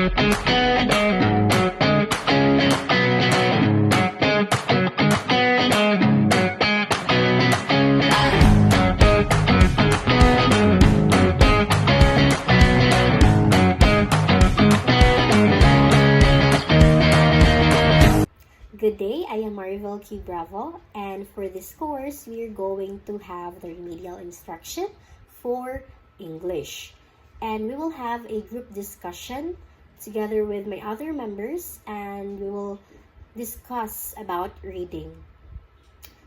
Good day, I am Marvel Q. Bravo, and for this course, we are going to have the remedial instruction for English. And we will have a group discussion together with my other members, and we will discuss about reading.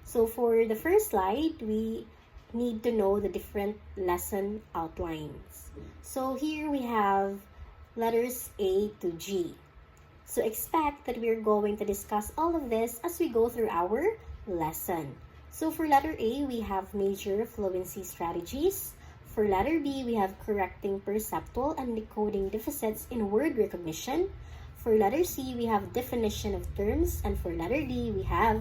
So for the first slide, we need to know the different lesson outlines. So here we have letters A to G. So expect that we're going to discuss all of this as we go through our lesson. So for letter A, we have major fluency strategies. For letter B, we have correcting perceptual and decoding deficits in word recognition. For letter C, we have definition of terms. And for letter D, we have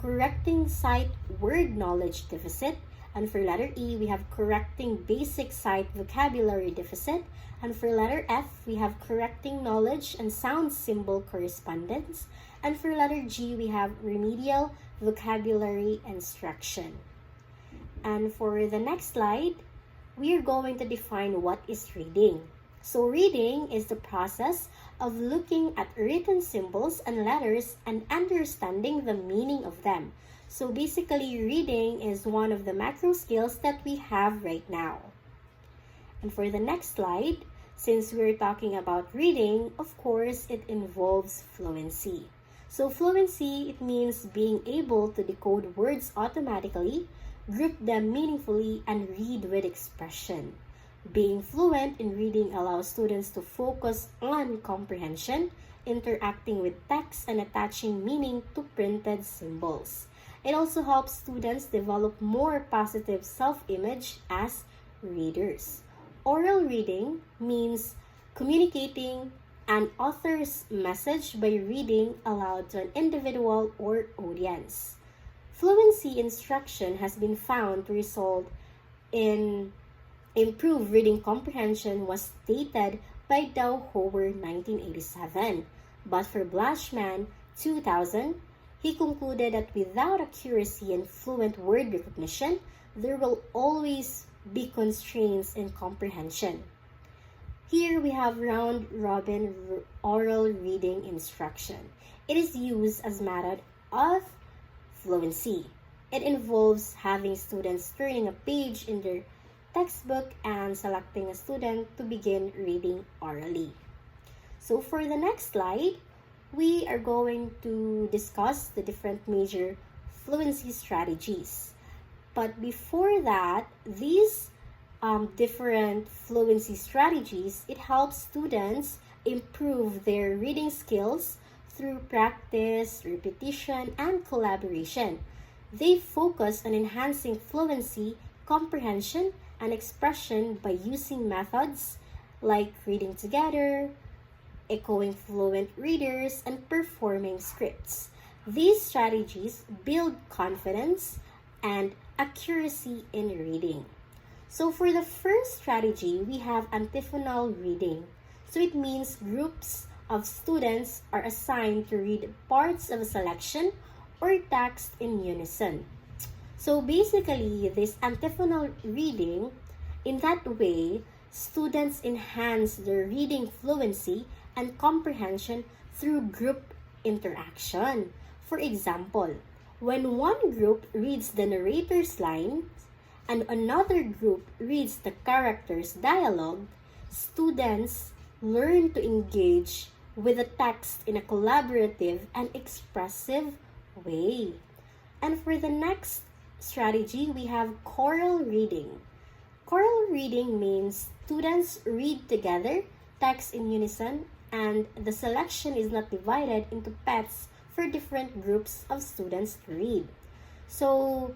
correcting sight word knowledge deficit. And for letter E, we have correcting basic sight vocabulary deficit. And for letter F, we have correcting knowledge and sound symbol correspondence. And for letter G, we have remedial vocabulary instruction. And for the next slide, we are going to define what is reading. So reading is the process of looking at written symbols and letters and understanding the meaning of them. So basically, reading is one of the macro skills that we have right now. And for the next slide, since we're talking about reading, of course, it involves fluency. So fluency, it means being able to decode words automatically, group them meaningfully, and read with expression. Being fluent in reading allows students to focus on comprehension, interacting with text, and attaching meaning to printed symbols. It also helps students develop more positive self-image as readers. Oral reading means communicating an author's message by reading aloud to an individual or audience. Fluency instruction has been found to result in improved reading comprehension, was stated by Dow Howard 1987. But for Blashman 2000, he concluded that without accuracy and fluent word recognition, there will always be constraints in comprehension. Here we have round-robin oral reading instruction. It is used as method of fluency. It involves having students turning a page in their textbook and selecting a student to begin reading orally. So for the next slide, we are going to discuss the different major fluency strategies. But before that, these different fluency strategies, it helps students improve their reading skills through practice, repetition, and collaboration. They focus on enhancing fluency, comprehension, and expression by using methods like reading together, echoing fluent readers, and performing scripts. These strategies build confidence and accuracy in reading. So for the first strategy, we have antiphonal reading. So it means groups of students are assigned to read parts of a selection or text in unison. So basically, this antiphonal reading, in that way, students enhance their reading fluency and comprehension through group interaction. For example, when one group reads the narrator's lines and another group reads the character's dialogue, students learn to engage with the text in a collaborative and expressive way. And for the next strategy, we have choral reading. Choral reading means students read together, text in unison, and the selection is not divided into pets for different groups of students to read. So,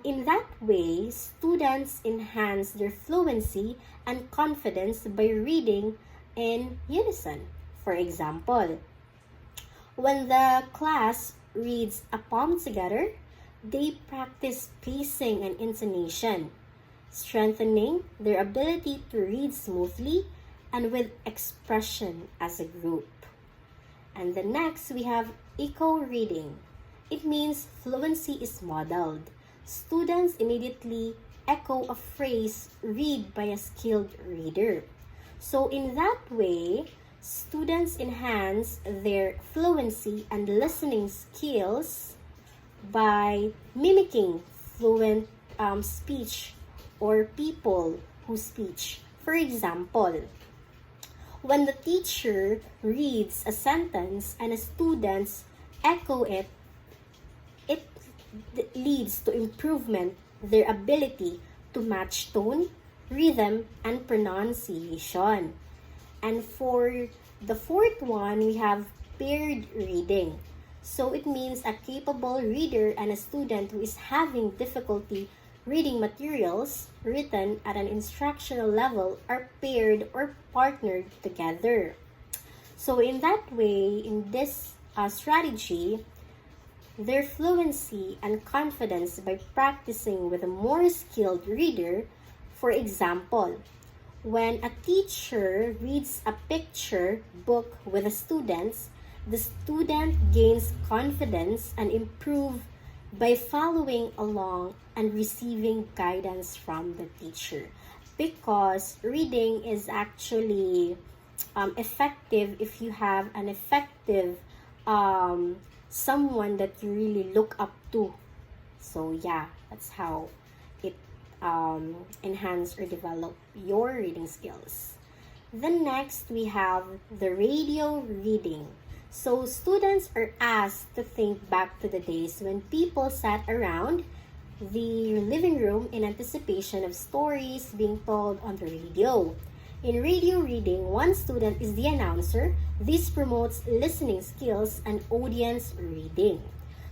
in that way, students enhance their fluency and confidence by reading in unison. For example, when the class reads a poem together, they practice pacing and intonation, strengthening their ability to read smoothly and with expression as a group. And then next, we have echo reading. It means fluency is modeled. Students immediately echo a phrase read by a skilled reader. So in that way, students enhance their fluency and listening skills by mimicking fluent speech or people who speak. For example, when the teacher reads a sentence and the students echo it, it leads to improvement their ability to match tone, rhythm, and pronunciation. And for the fourth one, we have paired reading. So it means a capable reader and a student who is having difficulty reading materials written at an instructional level are paired or partnered together. So in that way, in this strategy, their fluency and confidence by practicing with a more skilled reader. For example, when a teacher reads a picture book with the students gains confidence and improve by following along and receiving guidance from the teacher, because reading is actually effective if you have an effective someone that you really look up to. So yeah, that's how it enhance or develop your reading skills. Then next, we have the radio reading. So students are asked to think back to the days when people sat around the living room in anticipation of stories being told on the radio. In radio reading, one student is the announcer. This promotes listening skills and audience reading.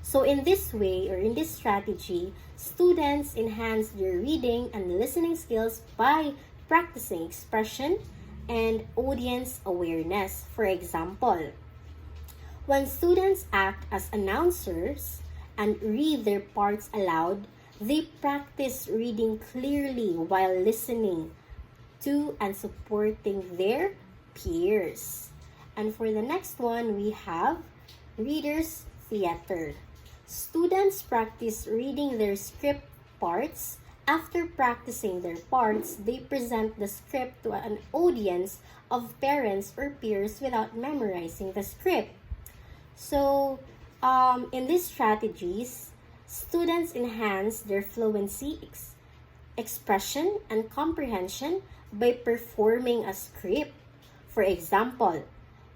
So in this way, or in this strategy, students enhance their reading and listening skills by practicing expression and audience awareness. For example, when students act as announcers and read their parts aloud, they practice reading clearly while listening to and supporting their peers. And for the next one, we have readers theater. Students practice reading their script parts. After practicing their parts, they present the script to an audience of parents or peers without memorizing the script. So, in these strategies, students enhance their fluency, expression, and comprehension by performing a script. For example,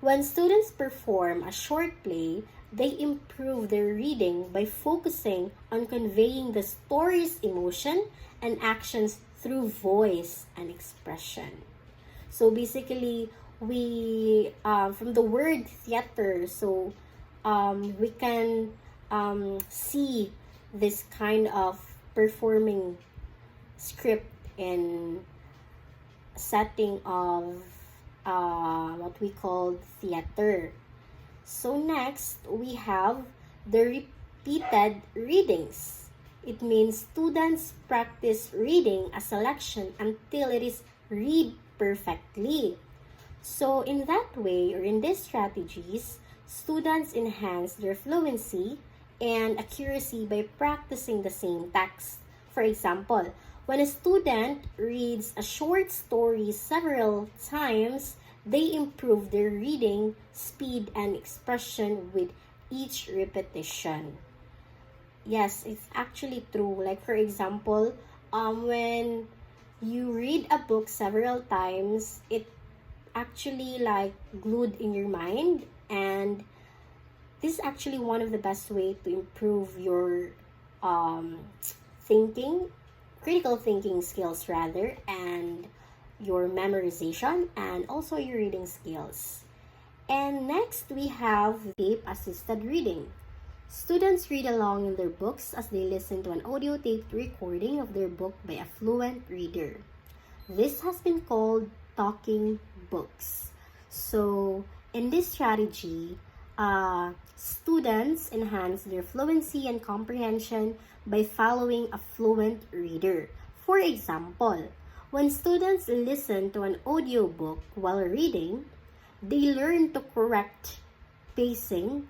when students perform a short play, they improve their reading by focusing on conveying the story's emotion and actions through voice and expression. So basically, we from the word theater, so we can see this kind of performing script in setting of what we call theater. So next, we have the repeated readings. It means students practice reading a selection until it is read perfectly. So in that way, or in these strategies, students enhance their fluency and accuracy by practicing the same text. For example, when a student reads a short story several times, they improve their reading speed and expression with each repetition. Yes, it's actually true. Like for example, when you read a book several times, it actually like glued in your mind, and this is actually one of the best way to improve your thinking, critical thinking skills rather, and your memorization and also your reading skills. And next, we have tape-assisted reading. Students read along in their books as they listen to an audio taped recording of their book by a fluent reader. This has been called talking books. So, in this strategy, students enhance their fluency and comprehension by following a fluent reader. For example, When students listen to an audiobook while reading, they learn to correct pacing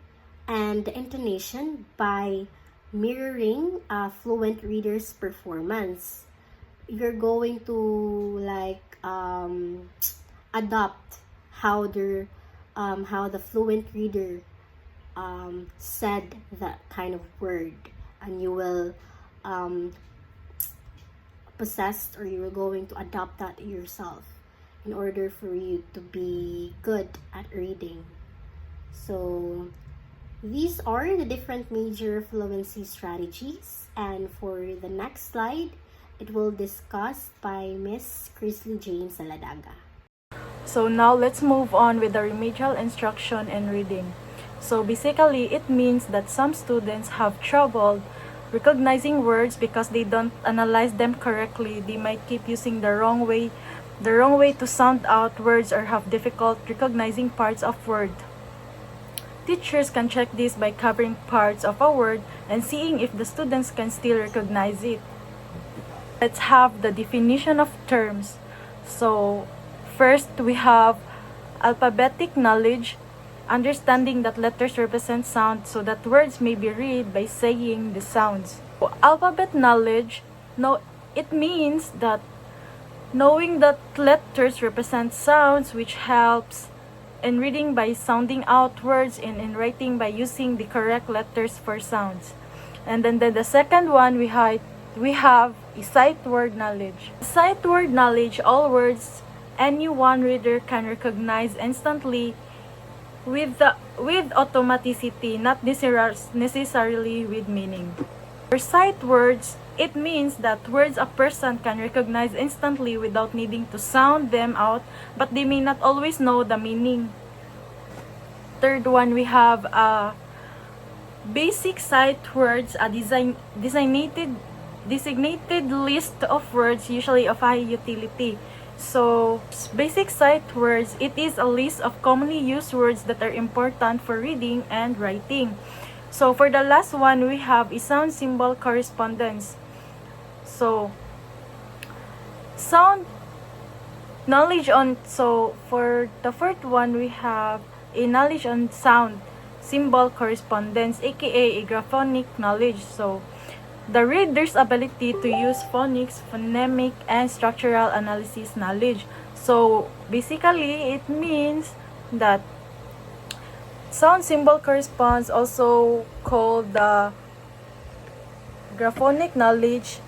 and intonation by mirroring a fluent reader's performance. You're going to like adopt how the fluent reader said that kind of word, and you will um, possessed, or you're going to adopt that yourself in order for you to be good at reading. So these are the different major fluency strategies, and for the next slide, it will discussed by Miss Chrisley Jane Saladaga. So now let's move on with the remedial instruction and reading. So basically, it means that some students have trouble recognizing words because they don't analyze them correctly. They might keep using the wrong way to sound out words, or have difficult recognizing parts of word. Teachers can check this by covering parts of a word and seeing if the students can still recognize it. Let's have the definition of terms. So, first we have alphabetic knowledge, understanding that letters represent sounds so that words may be read by saying the sounds. So, alphabet knowledge, no, it means that knowing that letters represent sounds, which helps in reading by sounding out words and in writing by using the correct letters for sounds. And then the second one we have is sight word knowledge. Sight word knowledge, all words any one reader can recognize instantly with automaticity, not necessarily with meaning. For sight words, it means that words a person can recognize instantly without needing to sound them out, but they may not always know the meaning. Third one, we have basic sight words, a designated list of words, usually of high utility. So, basic sight words, it is a list of commonly used words that are important for reading and writing. So, for the last one, we have a sound symbol correspondence. So, sound knowledge on, so for the fourth one, we have a knowledge on sound symbol correspondence, aka a graphonic knowledge. So, the reader's ability to use phonics, phonemic, and structural analysis knowledge. So, basically, it means that sound symbol corresponds, also called the graphonic knowledge.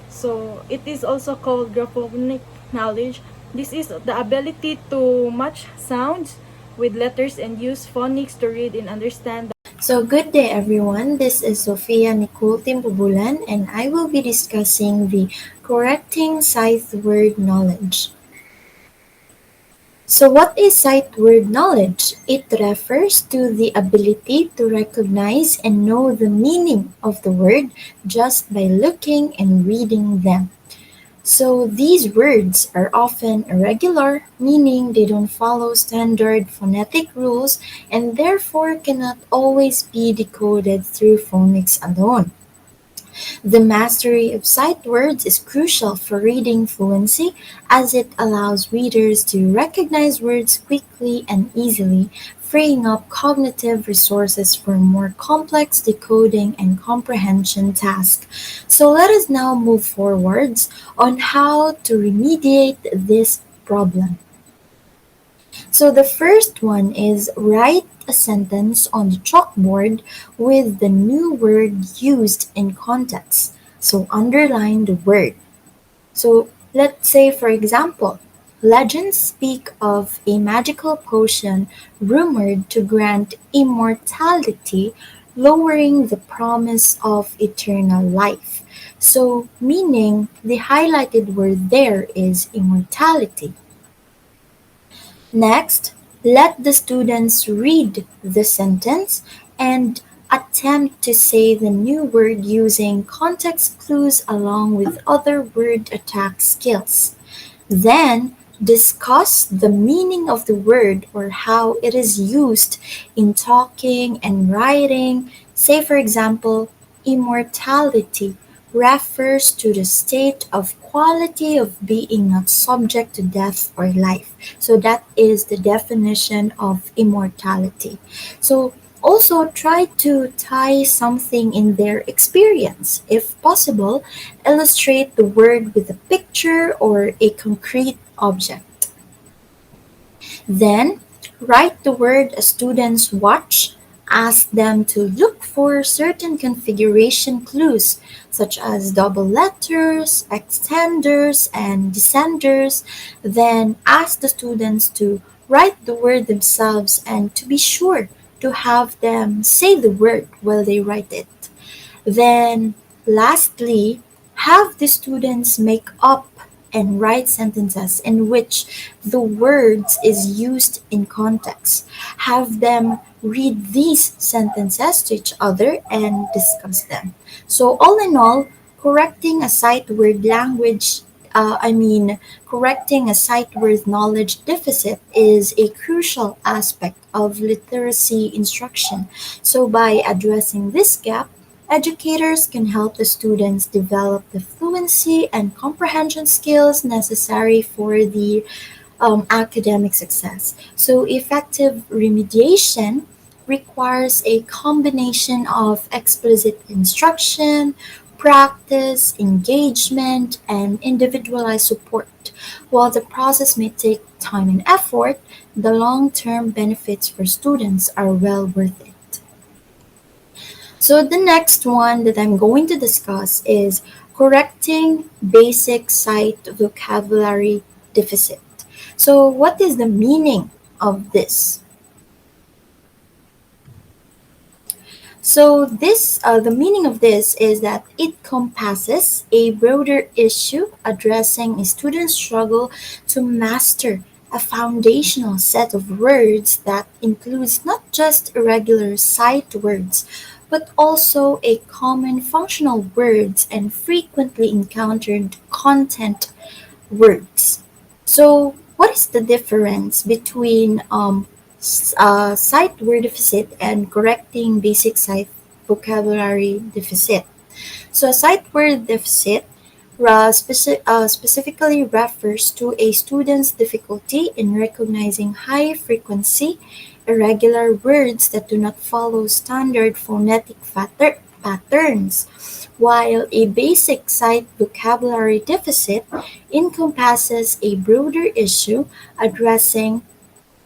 So, it is also called graphonic knowledge. This is the ability to match sounds with letters and use phonics to read and understand. So good day everyone, this is Sofia Nicole Timbubulan and I will be discussing the correcting sight word knowledge. So what is sight word knowledge? It refers to the ability to recognize and know the meaning of the word just by looking and reading them. So these words are often irregular, meaning they don't follow standard phonetic rules and therefore cannot always be decoded through phonics alone. The mastery of sight words is crucial for reading fluency as it allows readers to recognize words quickly and easily, freeing up cognitive resources for more complex decoding and comprehension tasks. So let us now move forwards on how to remediate this problem. So the first one is write a sentence on the chalkboard with the new word used in context. So underline the word. So let's say, for example, legends speak of a magical potion rumored to grant immortality, lowering the promise of eternal life. So meaning the highlighted word there is immortality. Next, let the students read the sentence and attempt to say the new word using context clues along with other word attack skills. Then, discuss the meaning of the word or how it is used in talking and writing. Say, for example, immortality refers to the state of quality of being not subject to death or life. So that is the definition of immortality. So also try to tie something in their experience. If possible, illustrate the word with a picture or a concrete object. Then, write the word a students watch. Ask them to look for certain configuration clues, such as double letters, extenders, and descenders. Then, ask the students to write the word themselves and to be sure to have them say the word while they write it. Then, lastly, have the students make up and write sentences in which the words is used in context. Have them read these sentences to each other and discuss them. So, all in all, correcting a sight word language I mean, correcting a sight word knowledge deficit is a crucial aspect of literacy instruction. So, by addressing this gap, educators can help the students develop the fluency and comprehension skills necessary for the academic success. So, effective remediation requires a combination of explicit instruction, practice, engagement, and individualized support. While the process may take time and effort, the long term benefits for students are well worth it. So, the next one that I'm going to discuss is correcting basic sight vocabulary deficit. So, what is the meaning of this? The meaning of this is that it compasses a broader issue addressing a student's struggle to master a foundational set of words that includes not just irregular sight words, but also a common functional words and frequently encountered content words. So, what is the difference between sight word deficit and correcting basic sight vocabulary deficit? So, a sight word deficit specifically refers to a student's difficulty in recognizing high frequency, irregular words that do not follow standard phonetic patterns, while a basic sight vocabulary deficit encompasses a broader issue addressing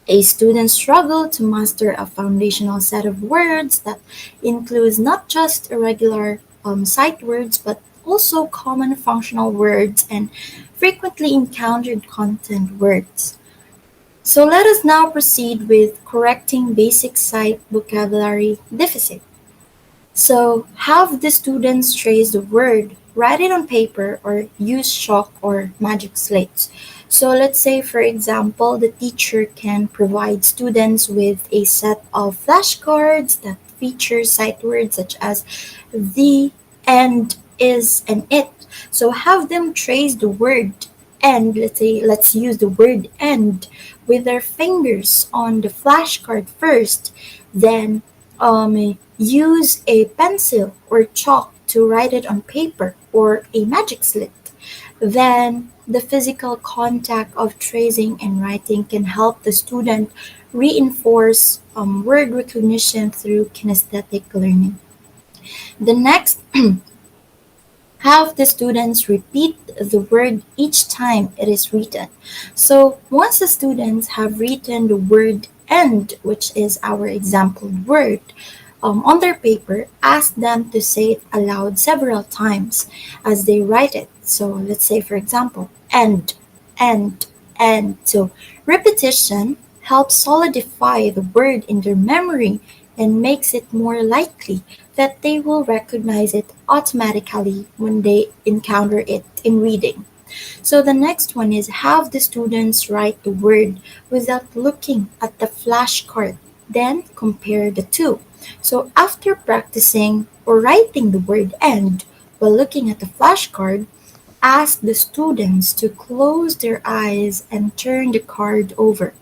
a student's struggle to master a foundational set of words that includes not just irregular sight words but also common functional words and frequently encountered content words. So let us now proceed with correcting basic sight vocabulary deficit. So have the students trace the word, write it on paper, or use chalk or magic slates. So let's say, for example, the teacher can provide students with a set of flashcards that feature sight words such as the, and, is, and it. So have them trace the word and let's use the word and with their fingers on the flashcard first, then use a pencil or chalk to write it on paper or a magic slate. Then the physical contact of tracing and writing can help the student reinforce word recognition through kinesthetic learning. The next, have the students repeat the word each time it is written. So once the students have written the word and, which is our example word, on their paper, ask them to say it aloud several times as they write it. So let's say, for example, and, and. So repetition helps solidify the word in their memory and makes it more likely that they will recognize it automatically when they encounter it in reading. So the next one is have the students write the word without looking at the flashcard, then compare the two. So after practicing or writing the word and while looking at the flashcard, ask the students to close their eyes and turn the card over.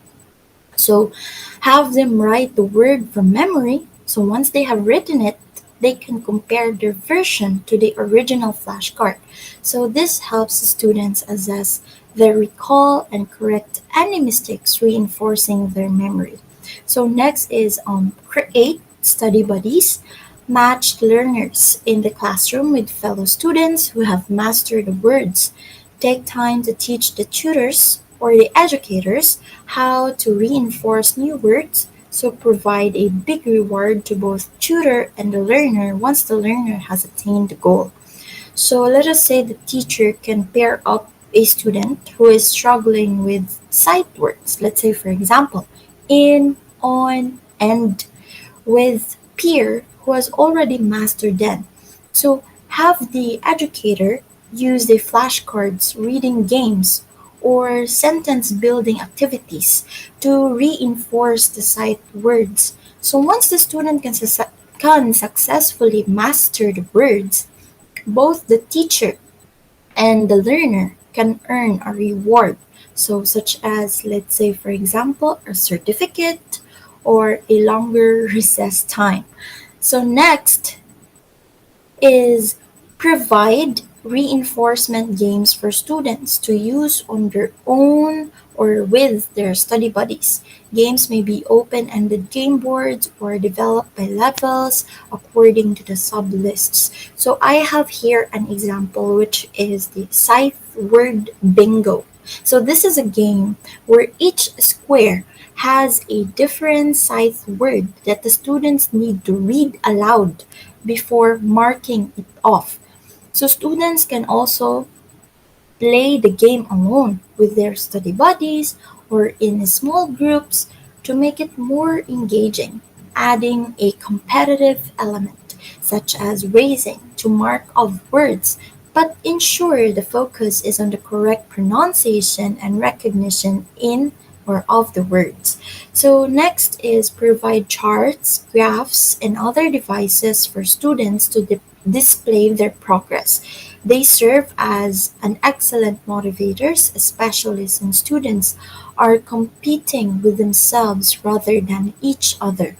So have them write the word from memory. So once they have written it, they can compare their version to the original flashcard. So this helps the students assess their recall and correct any mistakes, reinforcing their memory. So next is create study buddies. Match learners in the classroom with fellow students who have mastered the words. Take time to teach the tutors or the educators how to reinforce new words, so provide a big reward to both tutor and the learner once the learner has attained the goal. So let us say the teacher can pair up a student who is struggling with sight words. Let's say, for example, in, on, and with peer who has already mastered them. So have the educator use the flashcards reading games or sentence building activities to reinforce the sight words. So once the student can successfully master the words, both the teacher and the learner can earn a reward. So such as, let's say, for example, a certificate or a longer recess time. So next is provide reinforcement games for students to use on their own or with their study buddies. Games may be open-ended game boards or developed by levels according to the sub-lists. So I have here an example which is the Scythe Word Bingo. So this is a game where each square has a different scythe word that the students need to read aloud before marking it off. So students can also play the game alone with their study buddies or in small groups to make it more engaging, adding a competitive element such as raising to mark of words, but ensure the focus is on the correct pronunciation and recognition in or of the words. So next is provide charts, graphs, and other devices for students to display their progress. They serve as an excellent motivators, especially since students are competing with themselves rather than each other.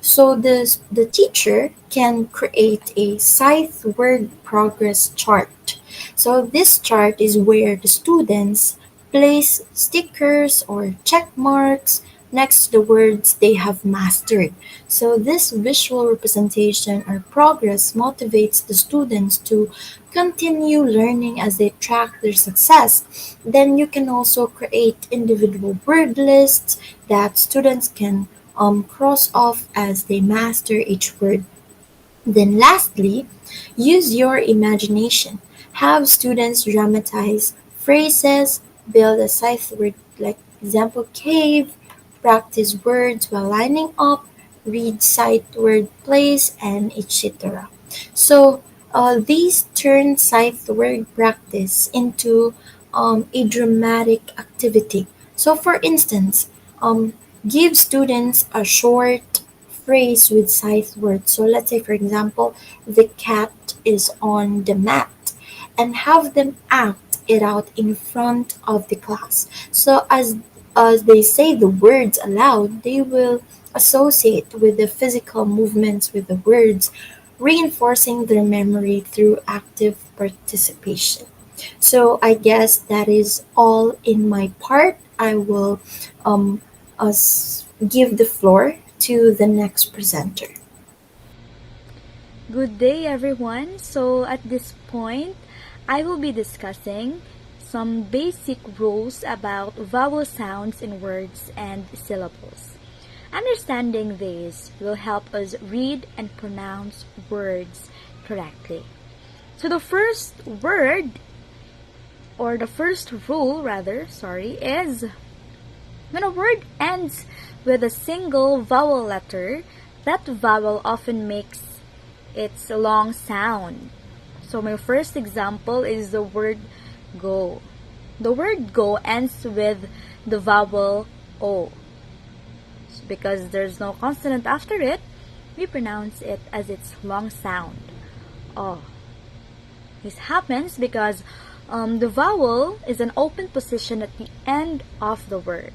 So the teacher can create a scythe word progress chart. So this chart is where the students place stickers or check marks next to the words they have mastered. So this visual representation or progress motivates the students to continue learning as they track their success. Then you can also create individual word lists that students can cross off as they master each word. Then lastly, use your imagination. Have students dramatize phrases, build a scythe word like example cave, practice words while lining up, read sight word plays, and etc. So these turn scythe word practice into a dramatic activity. So for instance, give students a short phrase with scythe words. So let's say, for example, the cat is on the mat, and have them act it out in front of the class. So as they say the words aloud, they will associate with the physical movements with the words, reinforcing their memory through active participation. So I guess that is all in my part. I will um, give the floor to the next presenter. Good day, everyone. So, at this point, I will be discussing some basic rules about vowel sounds in words and syllables. Understanding these will help us read and pronounce words correctly. So, the first word, or the first rule rather, is when a word ends with a single vowel letter, that vowel often makes its long sound. So my first example is the word go. The word go ends with the vowel O. Because there's no consonant after it, we pronounce it as its long sound. O. This happens because the vowel is an open position at the end of the word.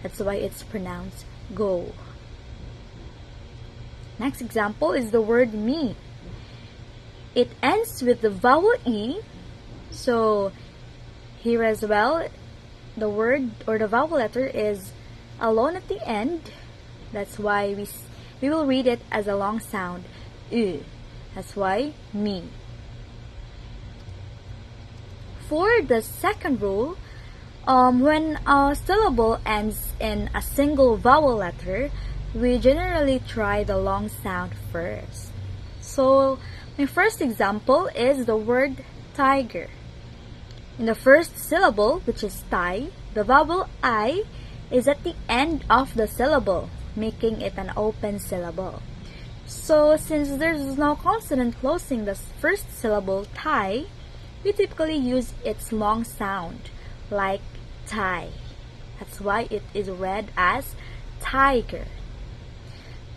That's why it's pronounced go. Next example is the word me. It ends with the vowel E, so here as well, the word or the vowel letter is alone at the end. That's why we will read it as a long sound, U. That's why me. For the second rule, when a syllable ends in a single vowel letter, we generally try the long sound first. So, my first example is the word tiger. In the first syllable, which is tai, the vowel I is at the end of the syllable, making it an open syllable. So, since there's no consonant closing the first syllable tai, we typically use its long sound, like tie. That's why it is read as tiger.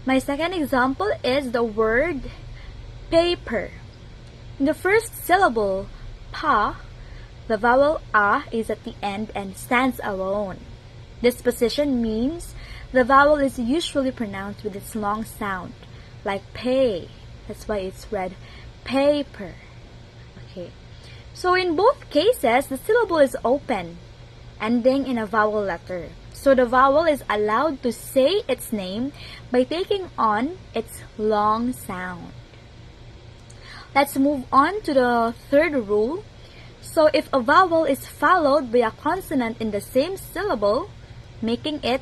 My second example is the word paper. In the first syllable, pa, the vowel a is at the end and stands alone. This position means the vowel is usually pronounced with its long sound, like pay. That's why it's read paper. Okay. So in both cases, the syllable is open, ending in a vowel letter. So the vowel is allowed to say its name by taking on its long sound. Let's move on to the third rule. So if a vowel is followed by a consonant in the same syllable, making it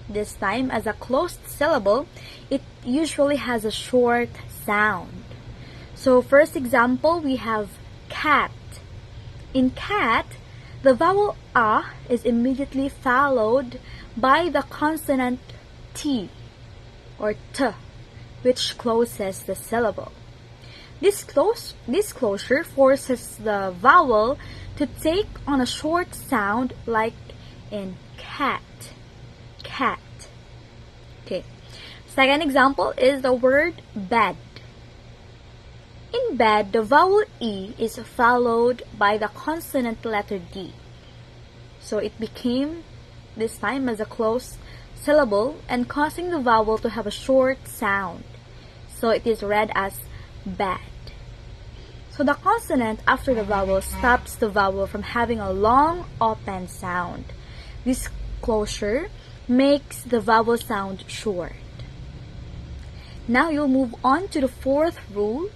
this time as a closed syllable, it usually has a short sound. So first example, we have cat. In cat, the vowel a is immediately followed by the consonant t or t, which closes the syllable. This closure forces the vowel to take on a short sound like in cat, cat. Okay. Second example is the word bed. In bed, the vowel E is followed by the consonant letter D. So it became, this time, as a closed syllable and causing the vowel to have a short sound. So it is read as bed. So the consonant after the vowel stops the vowel from having a long open sound. This closure makes the vowel sound short. Now you'll move on to the fourth rule.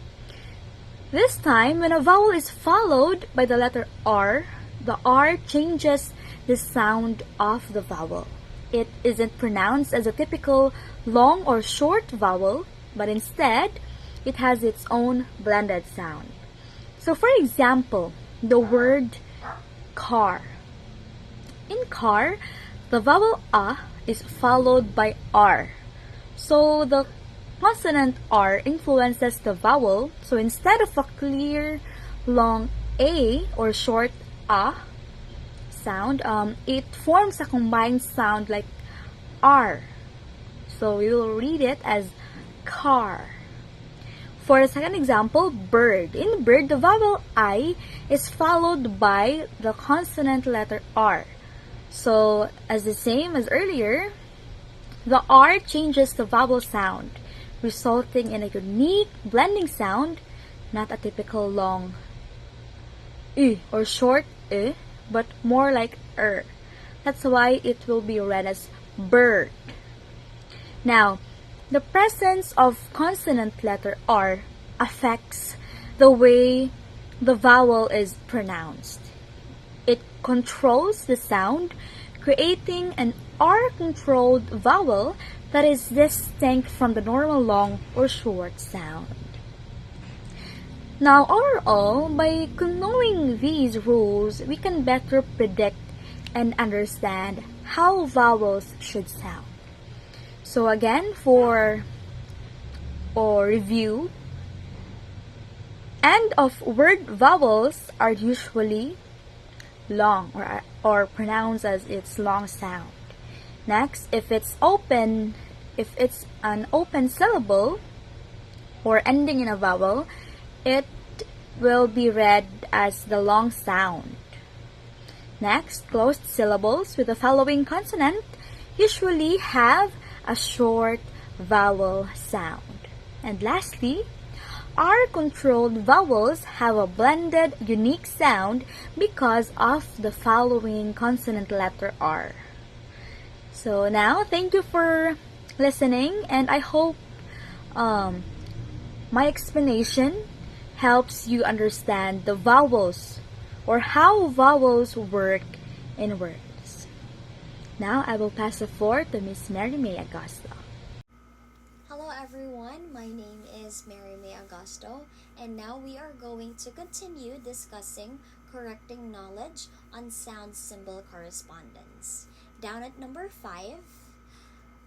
This time, when a vowel is followed by the letter R, the R changes the sound of the vowel. It isn't pronounced as a typical long or short vowel, but instead, it has its own blended sound. So for example, the word car. In car, the vowel A is followed by R. So the consonant R influences the vowel. So instead of a clear, long A or short A sound, it forms a combined sound like R. So we will read it as car. For the second example, bird. In bird, the vowel I is followed by the consonant letter R. So, as the same as earlier, the R changes the vowel sound, resulting in a unique blending sound, not a typical long U or short U, but more like That's why it will be read as bird. Now, the presence of consonant letter R affects the way the vowel is pronounced. It controls the sound, creating an R-controlled vowel that is distinct from the normal long or short sound. Now, overall, by knowing these rules, we can better predict and understand how vowels should sound. So again, for review, end of word vowels are usually long or pronounced as its long sound. Next, if it's an open syllable or ending in a vowel, it will be read as the long sound. Next, closed syllables with the following consonant usually have a short vowel sound. And lastly, R-controlled vowels have a blended, unique sound because of the following consonant letter R. So now, thank you for listening, and I hope my explanation helps you understand the vowels or how vowels work in words. Now, I will pass the floor to Miss Mary May Agosto. Hello everyone, my name is Mary May Agosto, and now we are going to continue discussing correcting knowledge on sound symbol correspondence. Down at number 5,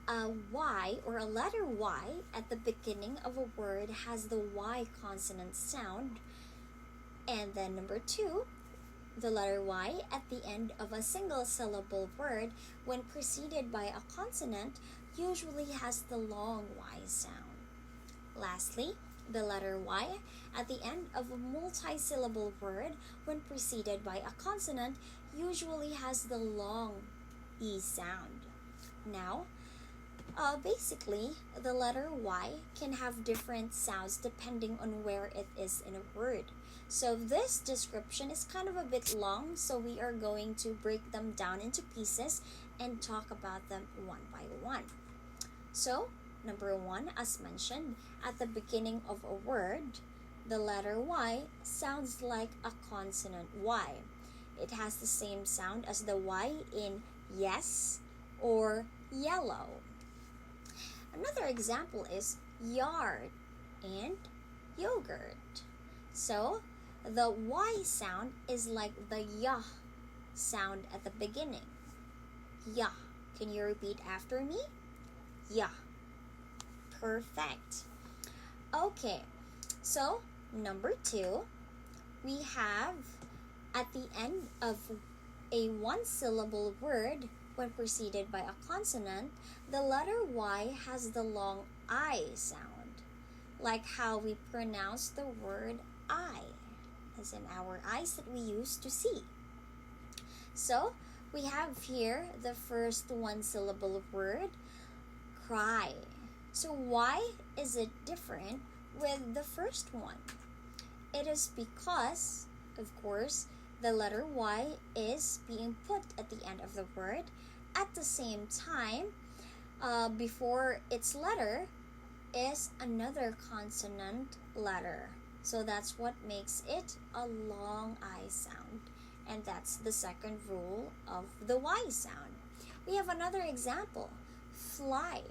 a Y or a letter Y at the beginning of a word has the Y consonant sound, and then number 2, the letter Y at the end of a single syllable word when preceded by a consonant usually has the long Y sound. Lastly, the letter Y at the end of a multi-syllable word when preceded by a consonant usually has the long E sound. Now, basically, the letter Y can have different sounds depending on where it is in a word. So this description is kind of a bit long, so we are going to break them down into pieces and talk about them one by one. So, number 1, as mentioned, at the beginning of a word, the letter Y sounds like a consonant Y. It has the same sound as the Y in yes or yellow. Another example is yard and yogurt. So, the Y sound is like the yah sound at the beginning. Yah. Can you repeat after me? Yeah. Perfect. Okay. So, number 2, we have at the end of a one-syllable word when preceded by a consonant, the letter Y has the long I sound, like how we pronounce the word I, as in our eyes that we use to see. So, we have here the first one-syllable word, cry. So why is it different with the first one? It is because, of course, the letter Y is being put at the end of the word. At the same time, before its letter is another consonant letter. So that's what makes it a long I sound. And that's the second rule of the Y sound. We have another example. Fly,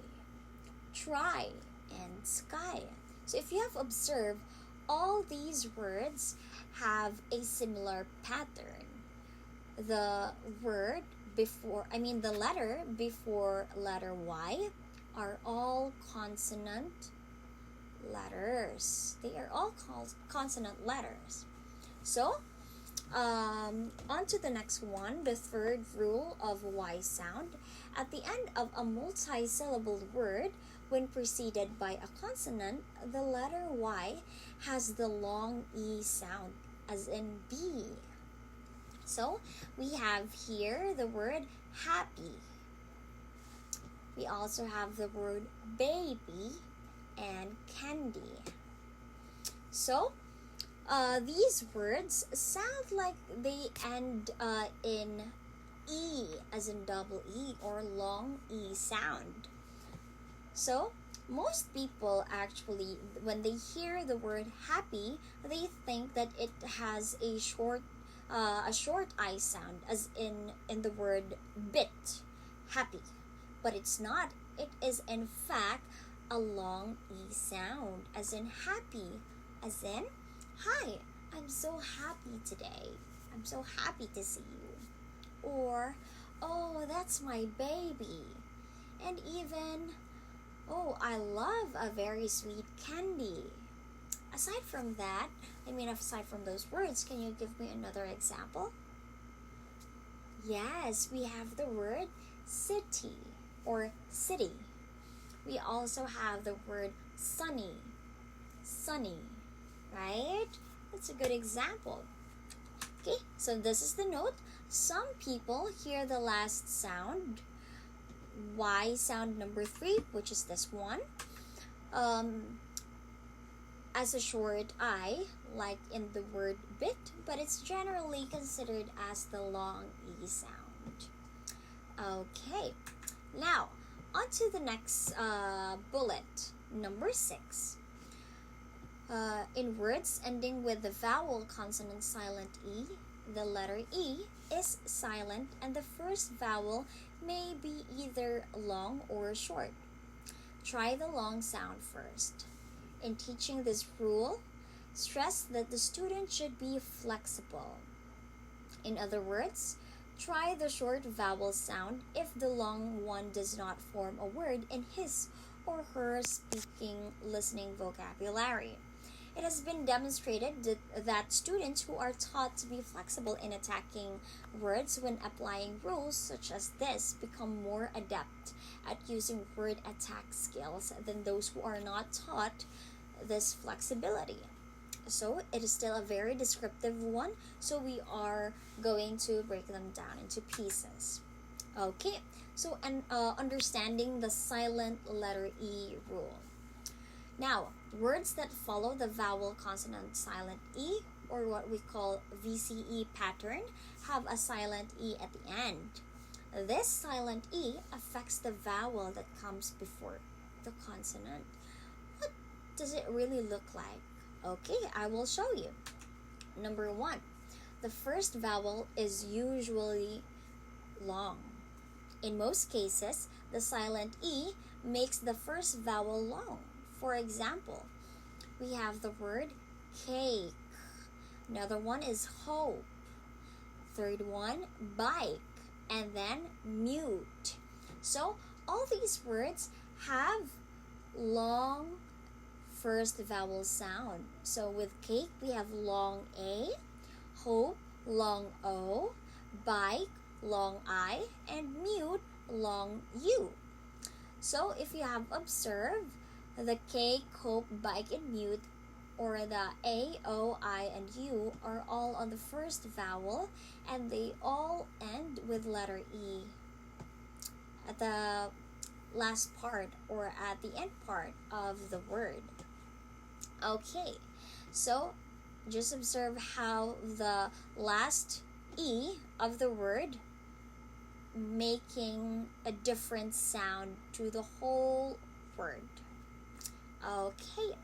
try, and sky. So if you have observed, all these words have a similar pattern. The letter before letter Y are all consonant letters. They are all consonant letters. So, on to the next one, the third rule of Y sound. At the end of a multi-syllable word, when preceded by a consonant, the letter Y has the long E sound, as in B. So, we have here the word happy. We also have the word baby and candy. So, these words sound like they end in E, as in double E or long E sound. So, most people actually, when they hear the word happy, they think that it has a short I sound, as in the word bit, happy. But it's not. It is in fact a long E sound, as in happy, as in hi, I'm so happy today. I'm so happy to see you. Or, oh, that's my baby. And even, oh, I love a very sweet candy. Aside from those words, can you give me another example? Yes, we have the word city or city. We also have the word sunny, right? That's a good example. Okay, so this is the note. Some people hear the last sound Y sound number 3, which is this one, as a short I, like in the word bit, but it's generally considered as the long E sound. Okay, now on to the next bullet, number 6. In words ending with the vowel consonant silent E, the letter E is silent and the first vowel may be either long or short. Try the long sound first. In teaching this rule, stress that the student should be flexible. In other words, try the short vowel sound if the long one does not form a word in his or her speaking listening vocabulary. It has been demonstrated that students who are taught to be flexible in attacking words when applying rules such as this become more adept at using word attack skills than those who are not taught this flexibility. So it is still a very descriptive one, so we are going to break them down into pieces. Okay, so understanding the silent letter E rule. Now, words that follow the vowel consonant silent E, or what we call VCE pattern, have a silent E at the end. This silent E affects the vowel that comes before the consonant. What does it really look like? Okay, I will show you. Number 1, the first vowel is usually long. In most cases, the silent E makes the first vowel long. For example, we have the word cake. Another one is hope. Third one, bike. And then mute. So all these words have long first vowel sound. So with cake, we have long A, hope, long O, bike, long I, and mute, long U. So if you have observed, the K, hope, bike, and mute, or the A, O, I, and U are all on the first vowel, and they all end with letter E at the last part or at the end part of the word. Okay, so just observe how the last E of the word making a different sound to the whole word. Okay,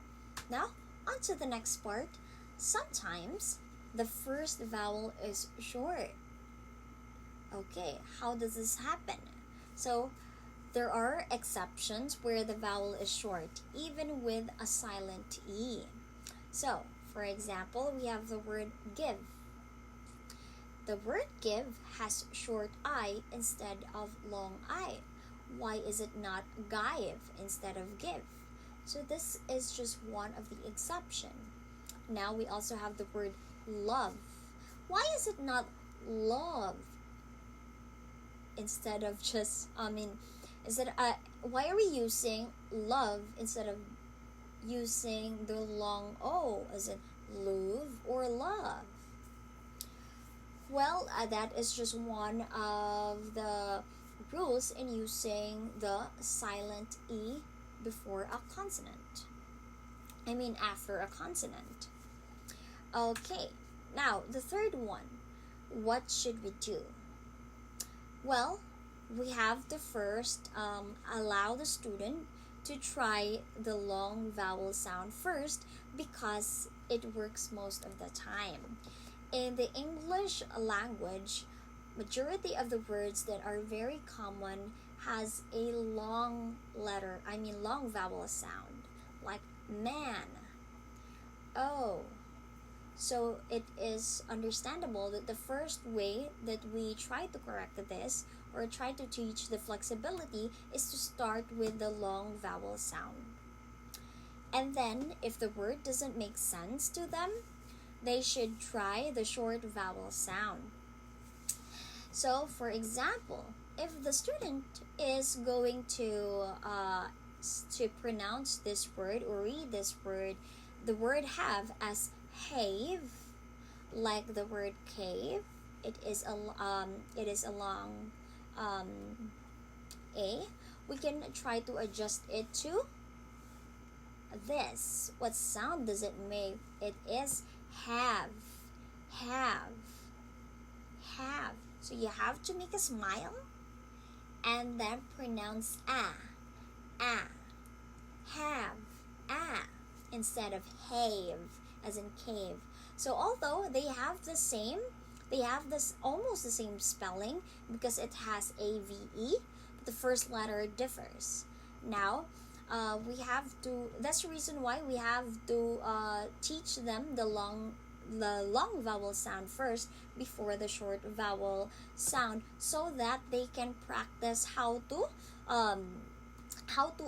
now on to the next part. Sometimes the first vowel is short. Okay, how does this happen? So there are exceptions where the vowel is short, even with a silent E. So, for example, we have the word give. The word give has short I instead of long I. Why is it not give instead of give? So this is just one of the exception. Now we also have the word love. Why is it not love instead of just, why are we using love instead of using the long O, as in love or love? Well, that is just one of the rules in using the silent E before a consonant. After a consonant. Okay, now the third one. What should we do? Well, we have to first allow the student to try the long vowel sound first because it works most of the time. In the English language, majority of the words that are very common has a long vowel sound, like man, oh. So it is understandable that the first way that we try to correct this or try to teach the flexibility is to start with the long vowel sound. And then if the word doesn't make sense to them, they should try the short vowel sound. So for example, if the student is going to pronounce this word or read this word, the word have as have, like the word cave, it is a long A, we can try to adjust it to this. What sound does it make? It is have, have, have. So you have to make a smile and then pronounce ah, have, instead of have, as in cave. So although they have this almost the same spelling because it has AVE, but the first letter differs. Now, that's the reason why we have to teach them the long vowel sound first before the short vowel sound, so that they can practice how to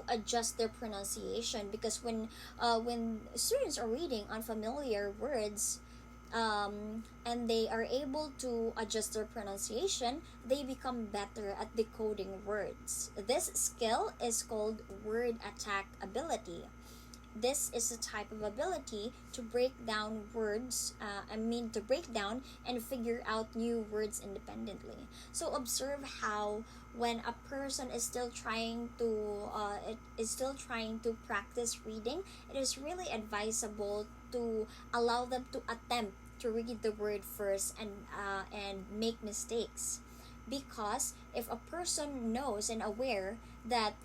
adjust their pronunciation. Because when students are reading unfamiliar words, and they are able to adjust their pronunciation, they become better at decoding words. This skill is called word attack ability. This is a type of ability to break down words, to break down and figure out new words independently. So observe how when a person is still trying to practice reading, it is really advisable to allow them to attempt to read the word first and make mistakes. Because if a person knows and aware that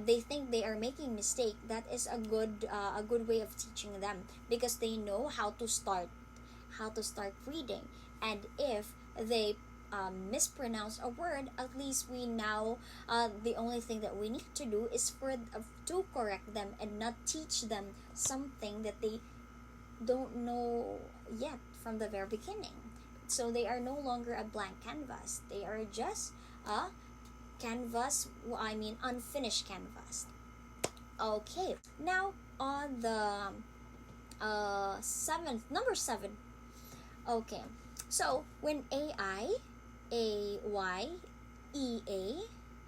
they think they are making mistake, that is a good way of teaching them, because they know how to start reading. And if they mispronounce a word, at least we now the only thing that we need to do is to correct them and not teach them something that they don't know yet from the very beginning. So they are no longer a blank canvas, they are just a unfinished canvas. Okay, now on the number 7. Okay, so when AI, AY, EA,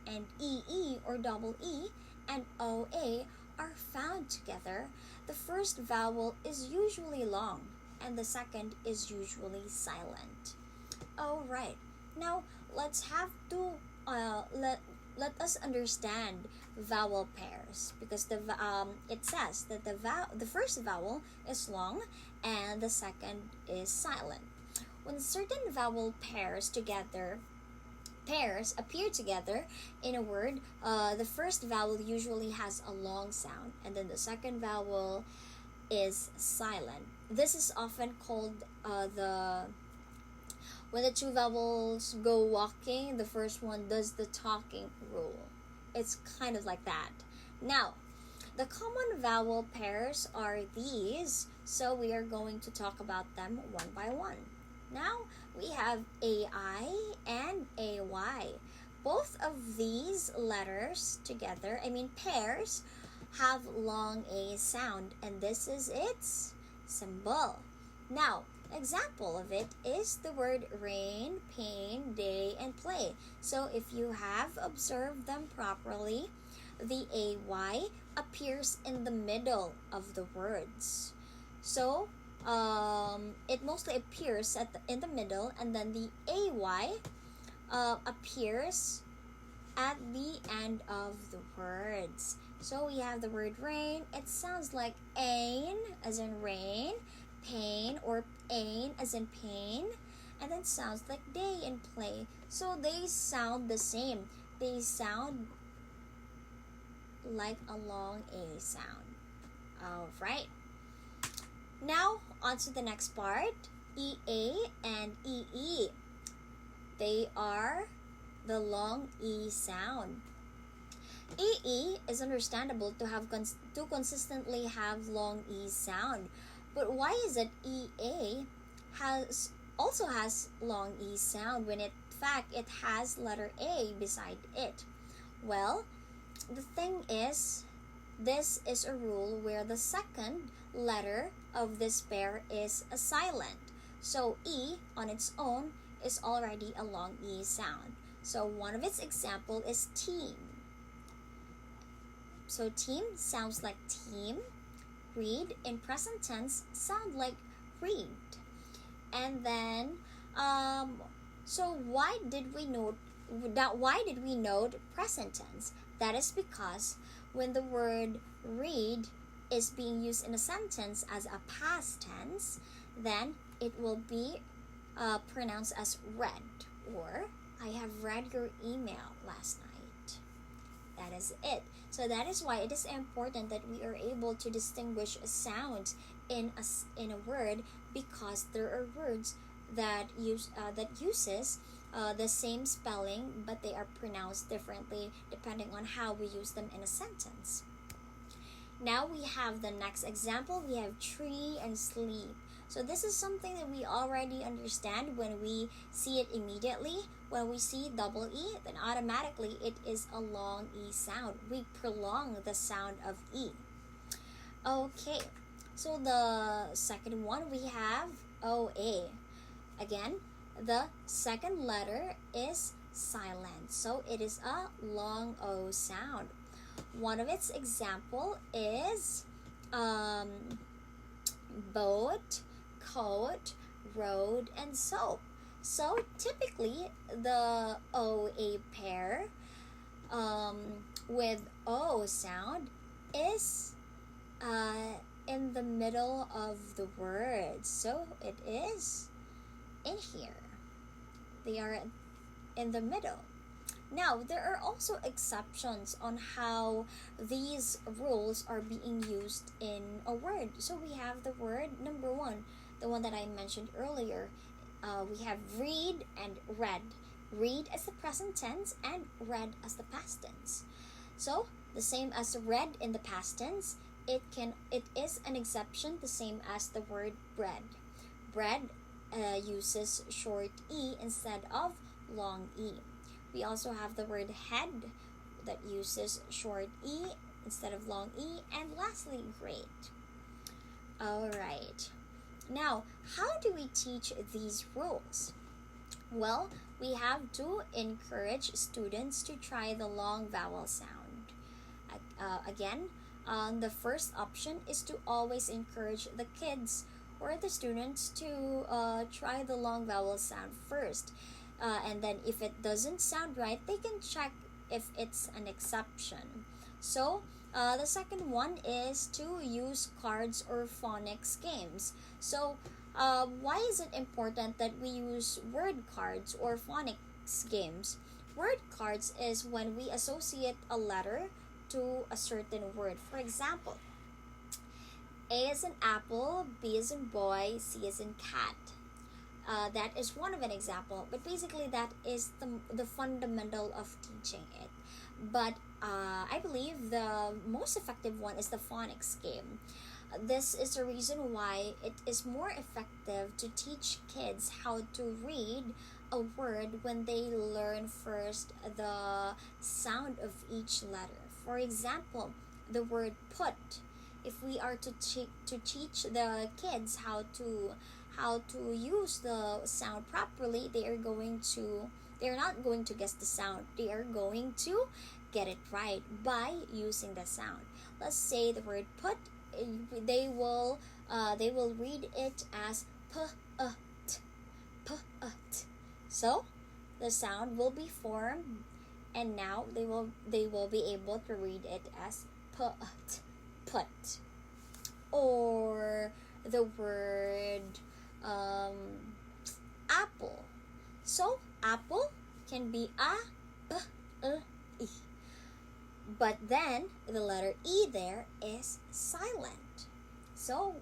and EE or double E and OA are found together, the first vowel is usually long and the second is usually silent. Alright, now let's have to let us understand vowel pairs, because it says that the first vowel is long and the second is silent. When certain vowel pairs appear together in a word, the first vowel usually has a long sound and then the second vowel is silent. This is often called when the two vowels go walking, the first one does the talking rule. It's kind of like that. Now, the common vowel pairs are these, so we are going to talk about them one by one. Now, we have AI and AY. Both of these letters together, pairs, have long A sound, and this is its symbol. Now, example of it is the word rain, pain, day, and play. So if you have observed them properly, the AY appears in the middle of the words. So it mostly appears in the middle, and then the AY appears at the end of the words. So we have the word rain. It sounds like ain, as in rain, pain or pain as in pain, and then sounds like day and play. So they sound the same. They sound like a long A sound. Alright. Now on to the next part. EA and EE. They are the long E sound. EE is understandable to consistently have long E sound. But why is it EA also has long E sound when in fact it has letter A beside it? Well, the thing is, this is a rule where the second letter of this pair is a silent. So E on its own is already a long E sound. So one of its example is team. So team sounds like team. Read in present tense sound like read. And then so why did we Now, why did we note present tense? That is because when the word read is being used in a sentence as a past tense, then it will be pronounced as read, or I have read your email last night. That is it. So that is why it is important that we are able to distinguish sounds in a word, because there are words that uses the same spelling, but they are pronounced differently depending on how we use them in a sentence. Now we have the next example. We have tree and sleep. So this is something that we already understand when we see it immediately. When we see double E, then automatically it is a long E sound. We prolong the sound of E. Okay, so the second one we have OA. Again, the second letter is silent, so it is a long O sound. One of its example is boat, coat, road, and soap. So typically the OA pair with O sound is in the middle of the word. So it is in here. They are in the middle. Now, there are also exceptions on how these rules are being used in a word. So we have the word number one, the one that I mentioned earlier. We have read and read. Read as the present tense and read as the past tense. So the same as read in the past tense, it is an exception, the same as the word bread. Bread uses short E instead of long E. We also have the word head that uses short E instead of long E. And lastly, great. Alright. Now, how do we teach these rules? Well, we have to encourage students to try the long vowel sound. Again, the first option is to always encourage the kids or the students to try the long vowel sound first. And then if it doesn't sound right, they can check if it's an exception. So the second one is to use cards or phonics games. So why is it important that we use word cards or phonics games? Word cards is when we associate a letter to a certain word. For example, A is in apple, B is in boy, C is in cat. That is one of an example, but basically that is the fundamental of teaching it. But I believe the most effective one is the phonics game. This is the reason why it is more effective to teach kids how to read a word when they learn first the sound of each letter. For example, the word put. If we are to teach the kids how to use the sound properly, they are not going to guess the sound. They are going to get it right by using the sound. Let's say the word put, they will read it as p-ut, p-ut. So the sound will be formed, and now they will be able to read it as p-ut, put. Or the word apple. So apple can be e. But then the letter E there is silent. So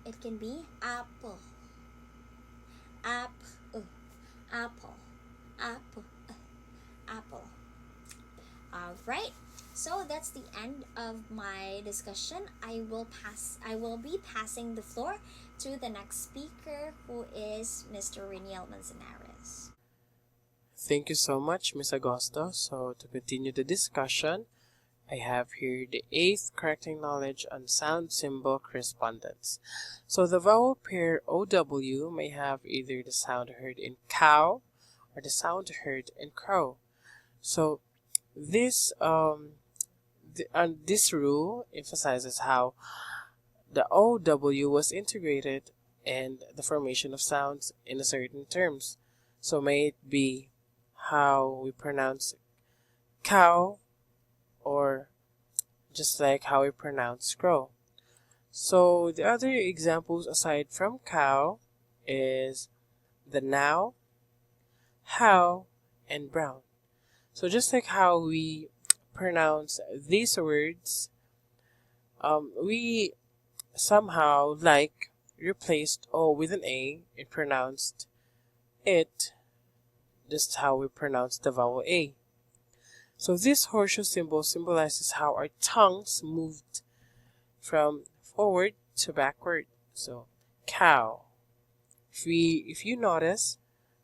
it can be apple. Apple. Apple. Apple. Apple. Alright. So that's the end of my discussion. I will be passing the floor to the next speaker, who is Mr. Reniel Manzanares. Thank you so much, Ms. Agosto. So to continue the discussion, I have here the 8th correcting knowledge on sound symbol correspondence. So the vowel pair OW may have either the sound heard in cow or the sound heard in crow. So this this rule emphasizes how the OW was integrated and the formation of sounds in a certain terms. So may it be how we pronounce cow, or just like how we pronounce crow. So the other examples aside from cow is the now, how, and brown. So just like how we pronounce these words, we somehow like replaced O with an A and pronounced it just how we pronounce the vowel A. So this horseshoe symbol symbolizes how our tongues moved from forward to backward. So cow. If you notice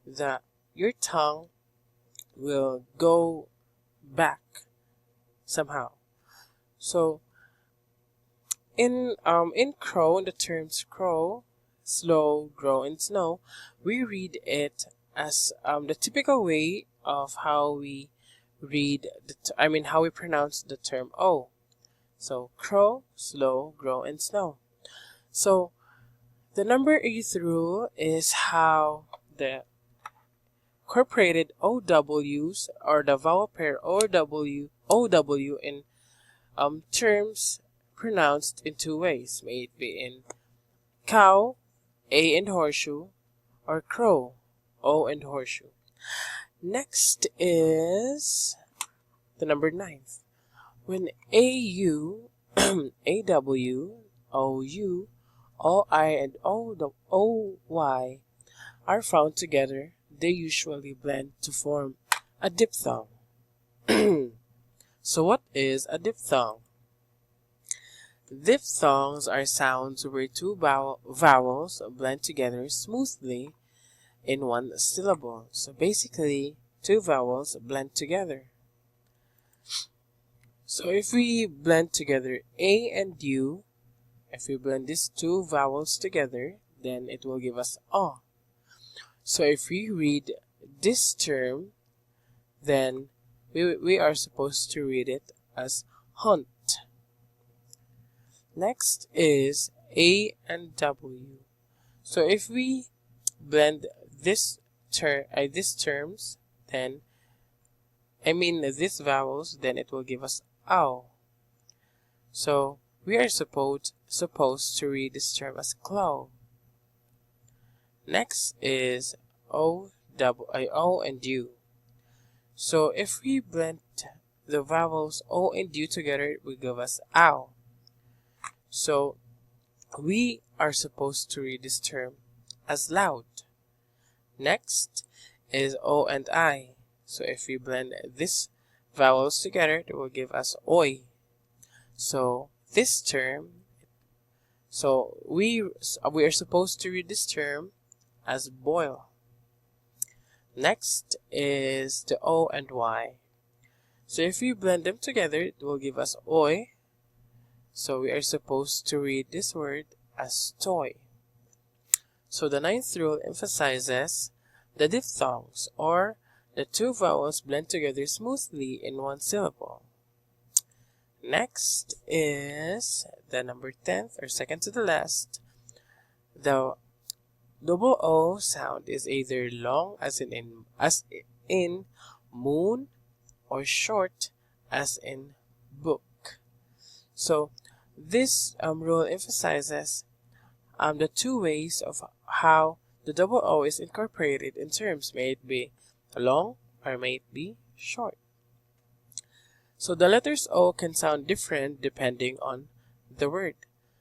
that your tongue will go back somehow. So in crow, in the terms crow, slow, grow, and snow, we read it as the typical way of how we read how we pronounce the term O. So crow, slow, grow, and snow. So the number 8th rule is how the incorporated OWs, or the vowel pair OW in terms pronounced in two ways. May it be in cow, A and horseshoe, or crow, O and horseshoe. Next is the number 9th. When AU, AW, OU, OI, and OY are found together, they usually blend to form a diphthong. So what is a diphthong? Diphthongs are sounds where two vowels blend together smoothly in one syllable. So basically, two vowels blend together. So if we blend together A and U, if we blend these two vowels together, then it will give us O. So if we read this term, then we are supposed to read it as hunt. Next is A and W. So if we blend these terms, then these vowels, then it will give us ow. So we are supposed to read this term as clow. Next is O and U. So if we blend the vowels O and U together, it will give us ow. So we are supposed to read this term as loud. Next is O and I. So if we blend these vowels together, it will give us oi. So this term, so we are supposed to read this term as boil. Next is the O and Y. So if we blend them together, it will give us oi. So we are supposed to read this word as toy. So the 9th rule emphasizes the diphthongs, or the two vowels blend together smoothly in one syllable. Next is the number 10th, or second to the last. The double O sound is either long as in moon, or short as in book. So this rule emphasizes the two ways of how the double O is incorporated in terms, may it be long or may it be short. So the letters O can sound different depending on the word.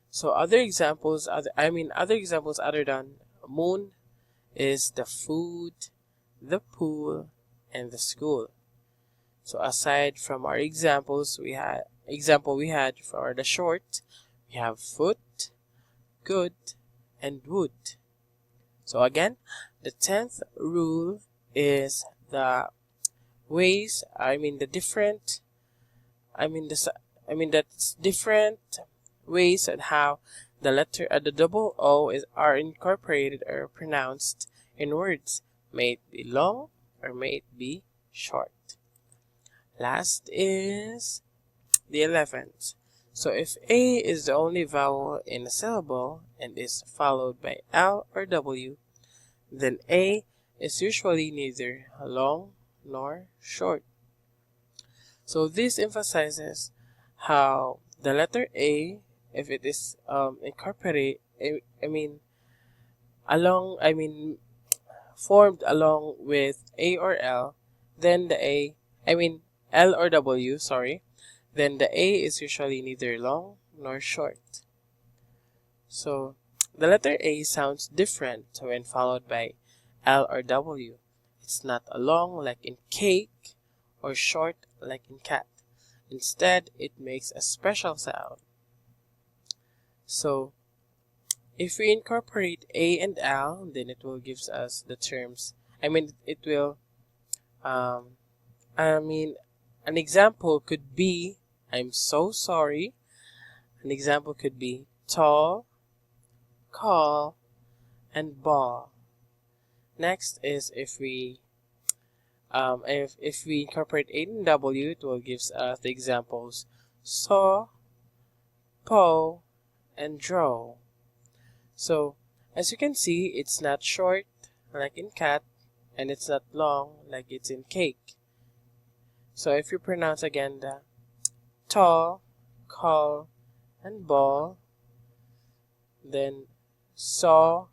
So other examples other than moon is the food, the pool, and the school. So aside from our examples, we had for the short, we have foot, good, and wood. So again, the 10th rule is the ways, that's different ways on how the double O are incorporated or pronounced in words. May it be long or may it be short. Last is the 11th. So if A is the only vowel in a syllable and is followed by L or W, then A is usually neither long nor short. So this emphasizes how the letter A, if it is incorporated, formed along with A or L, then the L or W, then the A is usually neither long nor short. So the letter A sounds different when followed by L or W. It's not long like in cake or short like in cat. Instead, it makes a special sound. So if we incorporate A and L, then it will give us the terms. It will, an example could be, I'm so sorry. An example could be tall, call, and ball. Next is if we incorporate A and W, it will give us the examples saw, paw, and draw. So as you can see, it's not short like in cat, and it's not long like it's in cake. So if you pronounce again the tall, call, and ball, then saw,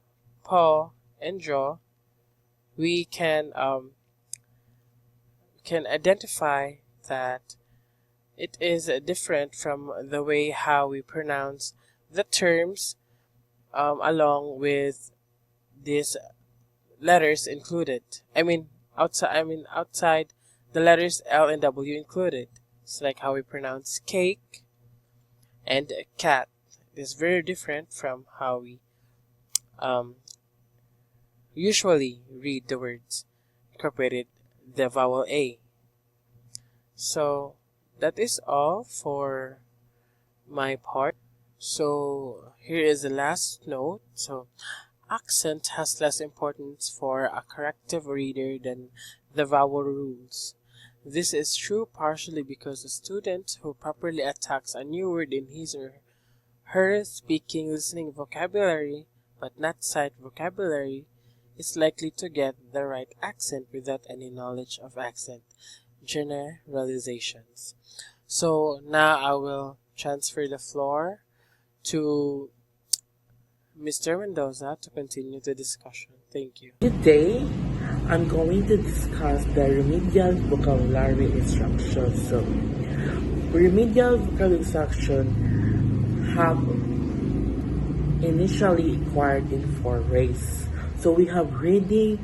paw, and draw, we can identify that it is different from the way how we pronounce the terms along with these letters included. Outside the letters L and W included. It's like how we pronounce cake and cat. It's very different from how we usually read the words incorporated the vowel A. So that is all for my part. So here is the last note. So accent has less importance for a corrective reader than the vowel rules. This is true partially because a student who properly attacks a new word in his or her speaking listening vocabulary but not sight vocabulary is likely to get the right accent without any knowledge of accent generalizations. So now I will transfer the floor to Mr. Mendoza to continue the discussion. Thank you. Today, I'm going to discuss the remedial vocabulary instruction. So, remedial vocabulary instruction have initially acquired in 4 ways. So, we have reading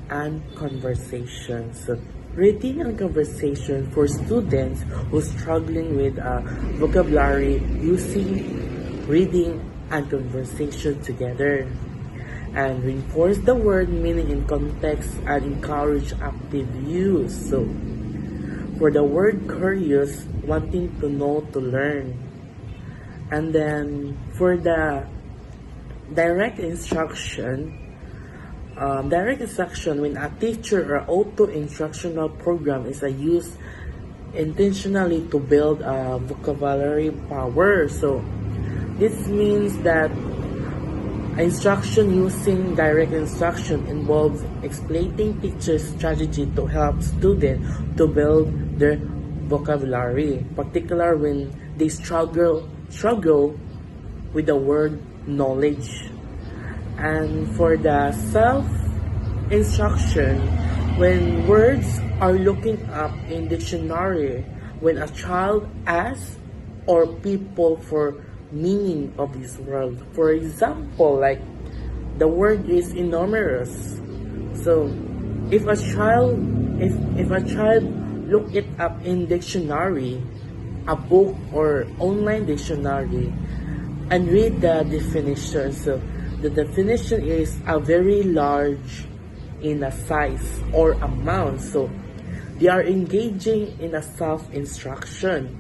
and conversation. So, reading and conversation for students who are struggling with vocabulary using reading and conversation together, and reinforce the word meaning in context and encourage active use. So, for the word curious, wanting to know, to learn. And then for the direct instruction when a teacher or auto-instructional program is used intentionally to build a vocabulary power. So this means that instruction using direct instruction involves explaining teachers' strategy to help students to build their vocabulary, particularly when they struggle with the word knowledge. And for the self-instruction, when words are looking up in dictionary, when a child asks or people for meaning of this word. For example, like the word is enormous. So if a child look it up in dictionary, a book or online dictionary, and read the definition. So the definition is a very large in a size or amount. So they are engaging in a self-instruction.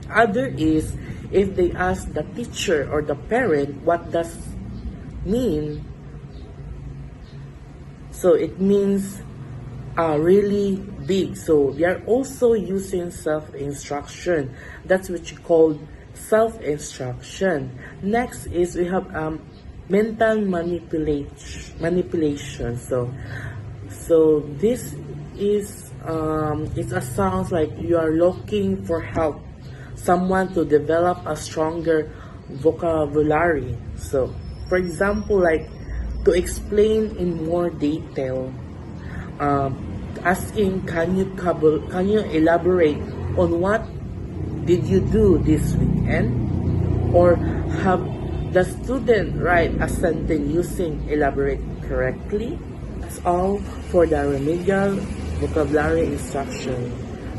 Other is if they ask the teacher or the parent what does mean. So it means really big. So they are also using self-instruction. That's what you call self-instruction. Next is we have mental manipulation. So this is It sounds like you are looking for help, someone to develop a stronger vocabulary. So, for example, like to explain in more detail, um, asking, can you elaborate on what did you do this weekend? Or have the student write a sentence using elaborate correctly? That's all for the remedial vocabulary instruction.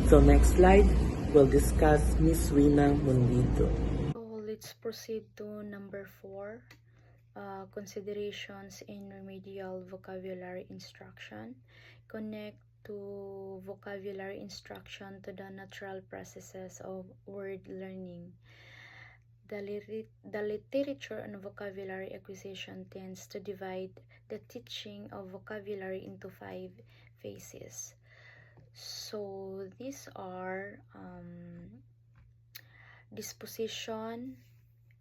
So next slide, we'll discuss Miss Rina Mundido. So let's proceed to number 4, considerations in remedial vocabulary instruction. Connect to vocabulary instruction to the natural processes of word learning. The literature on vocabulary acquisition tends to divide the teaching of vocabulary into 5 phases. So these are disposition,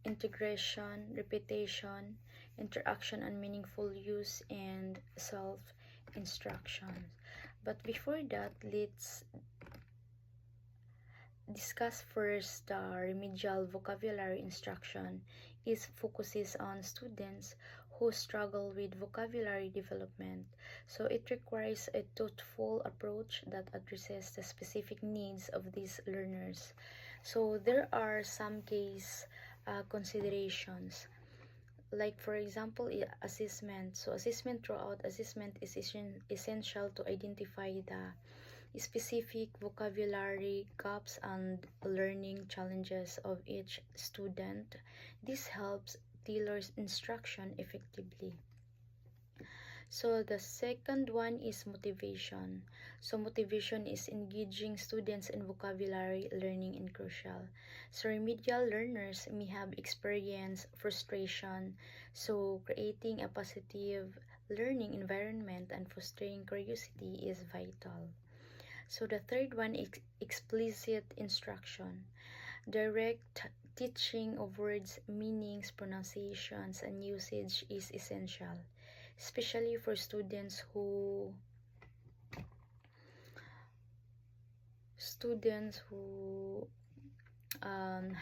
integration, repetition, interaction and meaningful use, and self-instruction. But before that, let's discuss first the remedial vocabulary instruction. It focuses on students who struggle with vocabulary development. So it requires a thoughtful approach that addresses the specific needs of these learners. So there are some case considerations. Like for example, assessment. So assessment throughout assessment is essential to identify the specific vocabulary gaps and learning challenges of each student. This helps tailor instruction effectively. So the second one is motivation. So motivation is engaging students in vocabulary learning and crucial. So remedial learners may have experienced frustration. So creating a positive learning environment and fostering curiosity is vital. So the third one is explicit instruction. Direct teaching of words, meanings, pronunciations, and usage is essential, especially for students who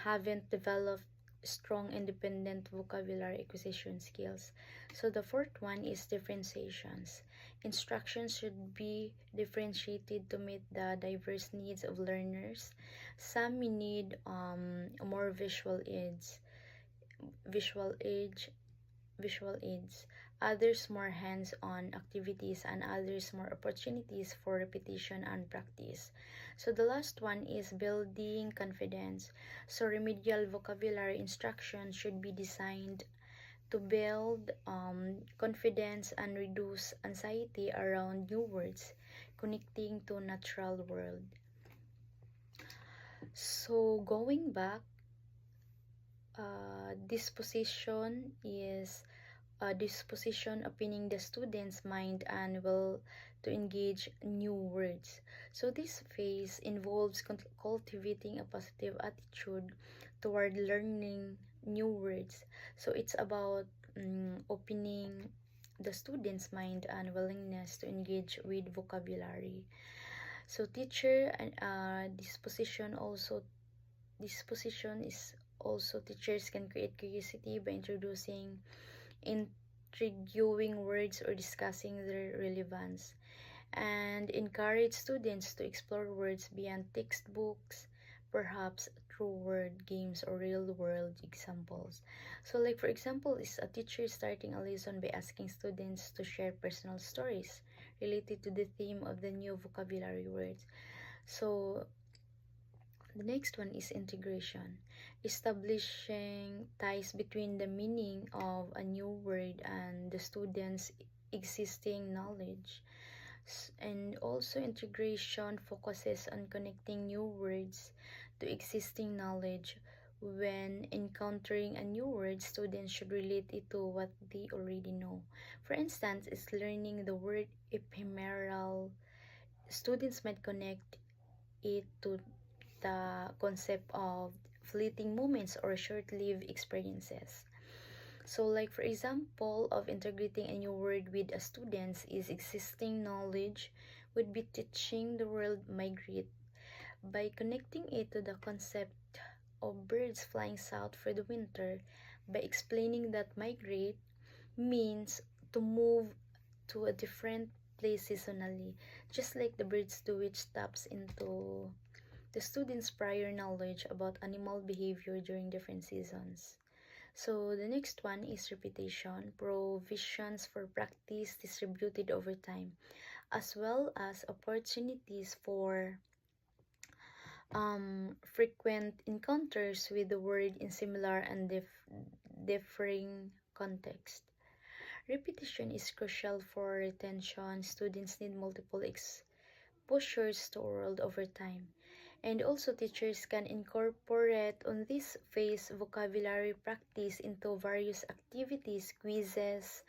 haven't developed strong independent vocabulary acquisition skills. So the fourth one is differentiations. Instructions should be differentiated to meet the diverse needs of learners. Some may need more visual aids, visual aids, others more hands-on activities, and others more opportunities for repetition and practice. So the last one is building confidence. So remedial vocabulary instruction should be designed to build confidence and reduce anxiety around new words connecting to natural world. So going back, disposition is disposition opening the student's mind and will to engage new words. So this phase involves cultivating a positive attitude toward learning new words. So it's about opening the student's mind and willingness to engage with vocabulary. So teacher and disposition is also teachers can create curiosity by introducing intriguing words or discussing their relevance, and encourage students to explore words beyond textbooks, perhaps through word games or real-world examples. So like for example, is a teacher starting a lesson by asking students to share personal stories related to the theme of the new vocabulary words. So the next one is integration, establishing ties between the meaning of a new word and the student's existing knowledge. And also integration focuses on connecting new words to existing knowledge. When encountering a new word, students should relate it to what they already know. For instance, is learning the word ephemeral. Students might connect it to the concept of fleeting moments or short-lived experiences. So like for example of integrating a new word with a student is existing knowledge would be teaching the word migrate by connecting it to the concept of birds flying south for the winter, by explaining that migrate means to move to a different place seasonally, just like the birds do, which taps into the students' prior knowledge about animal behavior during different seasons. So the next one is repetition, provisions for practice distributed over time, as well as opportunities for frequent encounters with the word in similar and differing context. Repetition is crucial for retention. Students need multiple exposures to world over time. And also teachers can incorporate on this phase vocabulary practice into various activities, quizzes,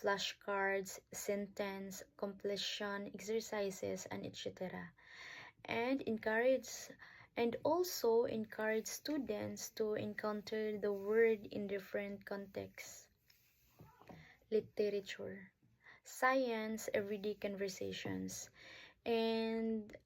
flashcards, sentence completion exercises, and etc. And also encourage students to encounter the word in different contexts. Literature, science, everyday conversations. And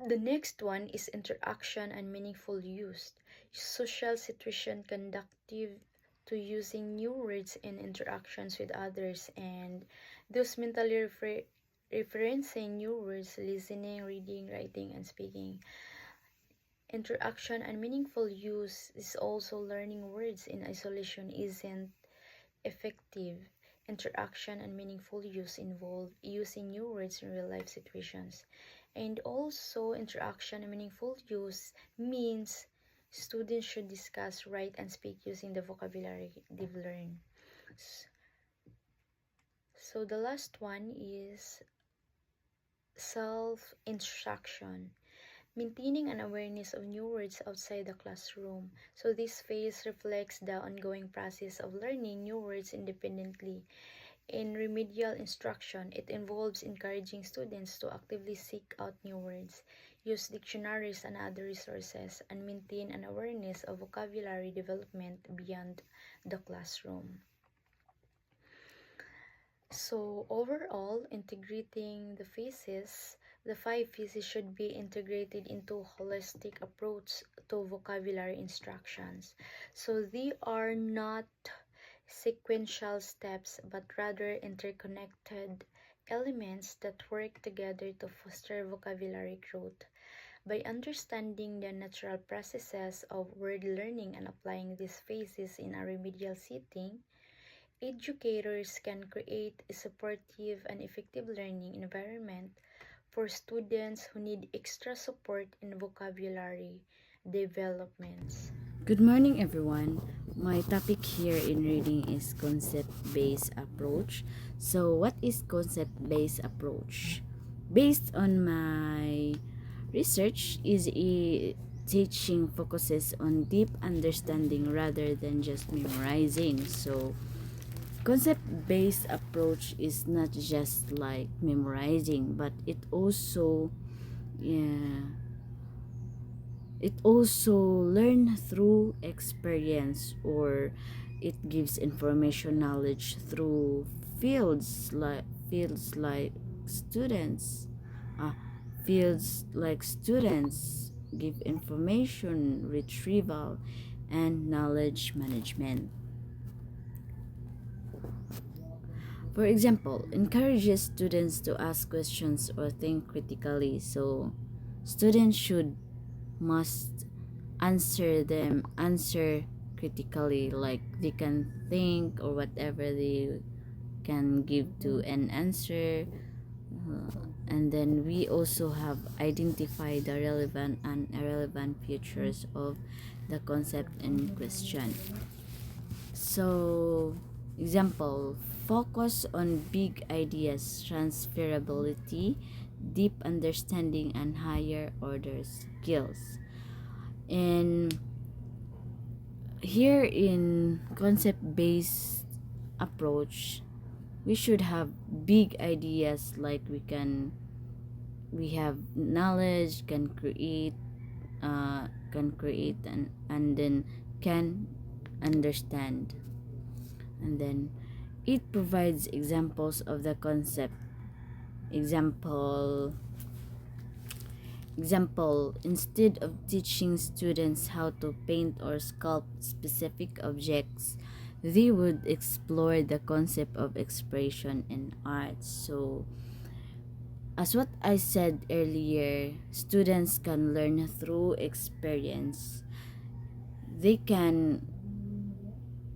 the next one is interaction and meaningful use. Social situation conducive to using new words in interactions with others, and those mentally referencing new words, listening, reading, writing, and speaking. Interaction and meaningful use is also learning words in isolation isn't effective. Interaction and meaningful use involve using new words in real life situations. And also, interaction and meaningful use means students should discuss, write, and speak using the vocabulary they've learned. So, the last one is self instruction, maintaining an awareness of new words outside the classroom. So this phase reflects the ongoing process of learning new words independently. In remedial instruction, it involves encouraging students to actively seek out new words, use dictionaries and other resources, and maintain an awareness of vocabulary development beyond the classroom. So overall, integrating the five phases should be integrated into a holistic approach to vocabulary instructions. So they are not sequential steps, but rather interconnected elements that work together to foster vocabulary growth. By understanding the natural processes of word learning and applying these phases in a remedial setting, educators can create a supportive and effective learning environment for students who need extra support in vocabulary developments. Good morning, everyone. My topic here in reading is concept-based approach. So, what is concept-based approach? Based on my research, is a teaching focuses on deep understanding rather than just memorizing. So, concept-based approach is not just like memorizing, but yeah, it also learn through experience, or it gives information knowledge through fields like students uh, fields like students give information retrieval and knowledge management. For example, encourages students to ask questions or think critically. So students must answer critically, like they can think or whatever they can give to an answer. And then we also have identified the relevant and irrelevant features of the concept in question. So example, focus on big ideas, transferability, deep understanding, and higher order skills. And here in concept-based approach, we should have big ideas, like we have knowledge, can create and then can understand. And then it provides examples of the concept Example, instead of teaching students how to paint or sculpt specific objects, they would explore the concept of expression in art. So, as what I said earlier, students can learn through experience. They can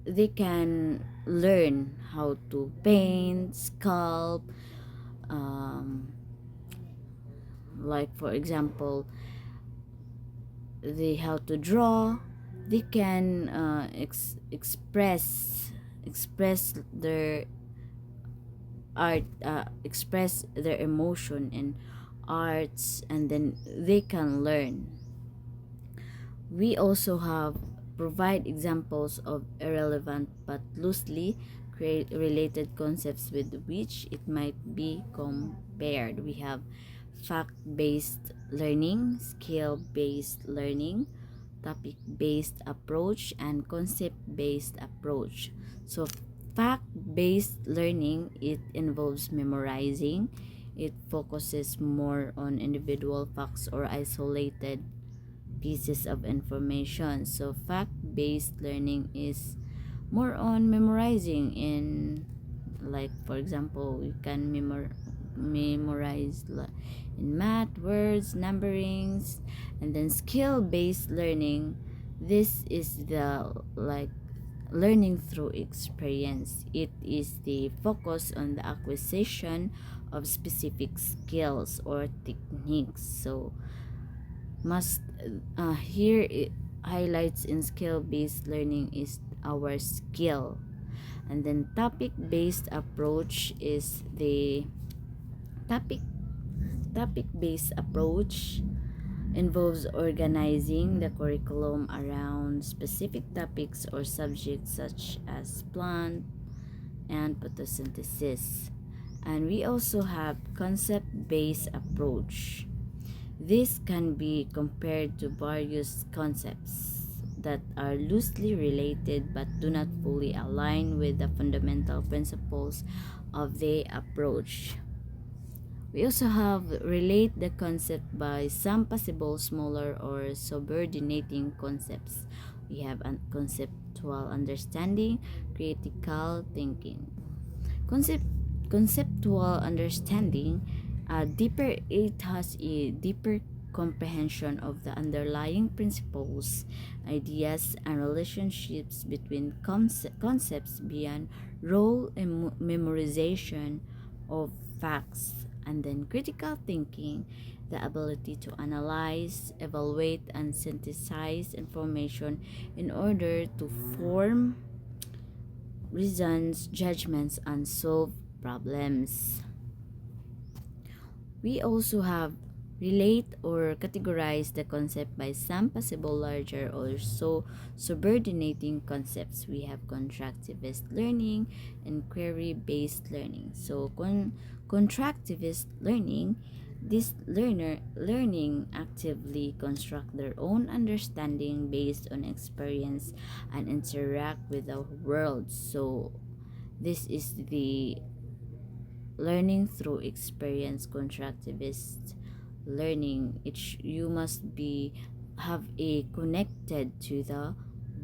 they can learn how to paint, sculpt, um, like for example, they how to draw. They can express their art, express their emotion in arts, and then they can learn. We also have provide examples of irrelevant but loosely related concepts with which it might be compared. We have fact-based learning, skill-based learning, topic-based approach, and concept-based approach. So fact-based learning, it involves memorizing. It focuses more on individual facts or isolated pieces of information. So fact-based learning is more on memorizing in, like for example, you can memorize in math, words, numberings. And then skill-based learning, this is the like learning through experience. It is the focus on the acquisition of specific skills or techniques. So must here it highlights in skill based learning is our skill. And then topic based approach is the topic based approach involves organizing the curriculum around specific topics or subjects such as plant and photosynthesis. And we also have concept based approach. This can be compared to various concepts that are loosely related but do not fully align with the fundamental principles of the approach. We also have relate the concept by some possible smaller or subordinating concepts. We have conceptual understanding, critical thinking. Concept Conceptual understanding, it has a deeper comprehension of the underlying principles, ideas, and relationships between concepts beyond role and memorization of facts. And then critical thinking, the ability to analyze, evaluate, and synthesize information in order to form reasons, judgments, and solve problems. We also have relate or categorize the concept by some possible larger or so subordinating concepts. We have constructivist learning and query-based learning. So constructivist learning, this learning actively construct their own understanding based on experience and interact with the world. So this is the learning through experience. Constructivist learning, you must be have a connected to the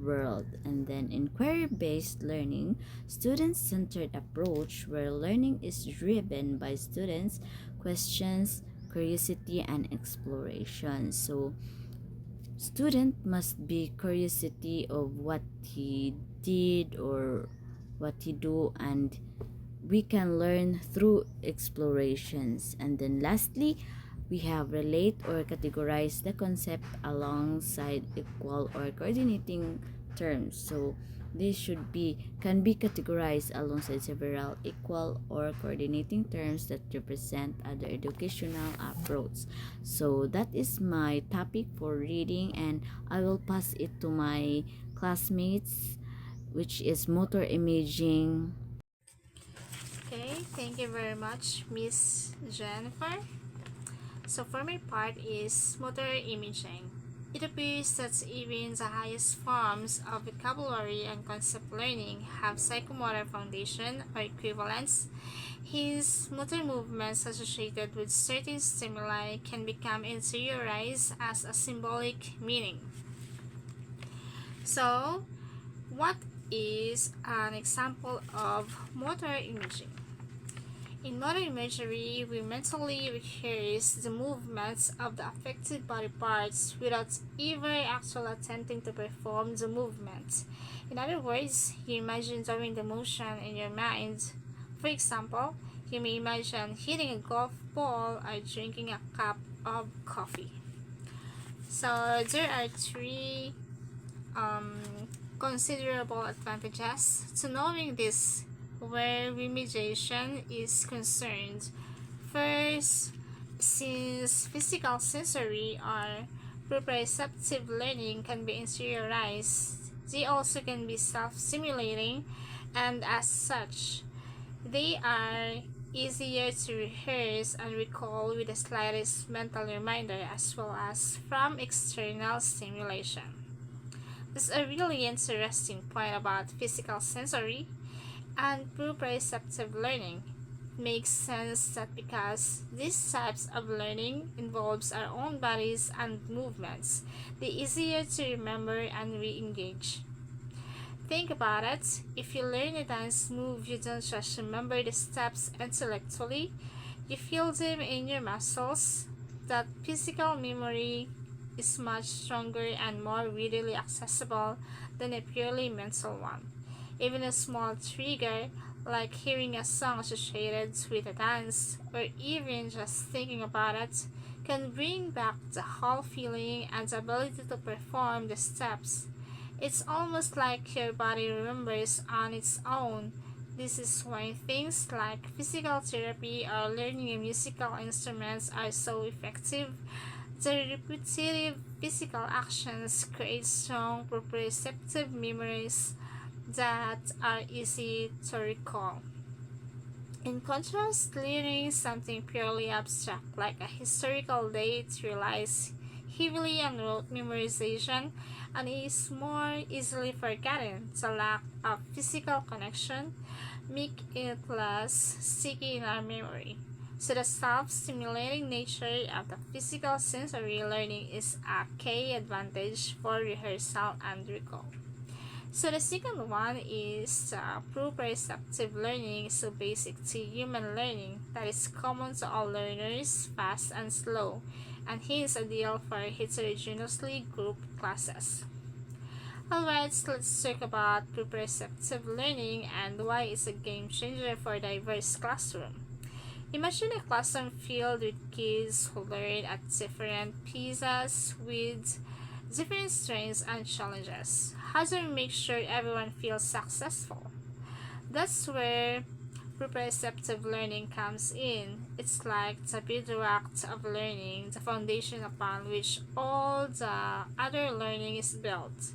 world. And then inquiry based learning, student centered approach where learning is driven by students questions, curiosity, and exploration. So student must be curiosity of what he did or what he do, and we can learn through explorations. And then lastly, we have relate or categorize the concept alongside equal or coordinating terms. So this can be categorized alongside several equal or coordinating terms that represent other educational approach. So that is my topic for reading, and I will pass it to my classmates, which is motor imaging. Okay, thank you very much, Miss Jennifer. So for my part is motor imaging. It appears that even the highest forms of vocabulary and concept learning have psychomotor foundation or equivalence His motor movements associated with certain stimuli can become interiorized as a symbolic meaning. So, what is an example of motor imaging? In motor imagery, we mentally rehearse the movements of the affected body parts without ever actually attempting to perform the movement. In other words, you imagine doing the motion in your mind. For example, you may imagine hitting a golf ball or drinking a cup of coffee. So there are three um, considerable advantages to knowing this where remediation is concerned. First, since physical sensory or proprioceptive learning can be interiorized, they also can be self-simulating, and as such, they are easier to rehearse and recall with the slightest mental reminder as well as from external stimulation. This is a really interesting point about physical sensory and proprioceptive learning. It makes sense that because these types of learning involves our own bodies and movements, they're easier to remember and re-engage. Think about it. If you learn a dance move, you don't just remember the steps intellectually, you feel them in your muscles. That physical memory is much stronger and more readily accessible than a purely mental one. Even a small trigger, like hearing a song associated with a dance, or even just thinking about it, can bring back the whole feeling and the ability to perform the steps. It's almost like your body remembers on its own. This is why things like physical therapy or learning musical instruments are so effective. The repetitive physical actions create strong proprioceptive memories that are easy to recall. In contrast, learning something purely abstract like a historical date relies heavily on rote memorization and is more easily forgotten. The lack of physical connection make it less sticky in our memory. So the self-stimulating nature of the physical sensory learning is a key advantage for rehearsal and recall. So the second one is proprioceptive learning, so basic to human learning that is common to all learners, fast and slow, and hence ideal for heterogeneously grouped classes. Alright, so let's talk about proprioceptive learning and why it's a game changer for a diverse classroom. Imagine a classroom filled with kids who learn at different paces with different strengths and challenges. How do we make sure everyone feels successful? That's where proprioceptive learning comes in. It's like the bedrock of learning, the foundation upon which all the other learning is built.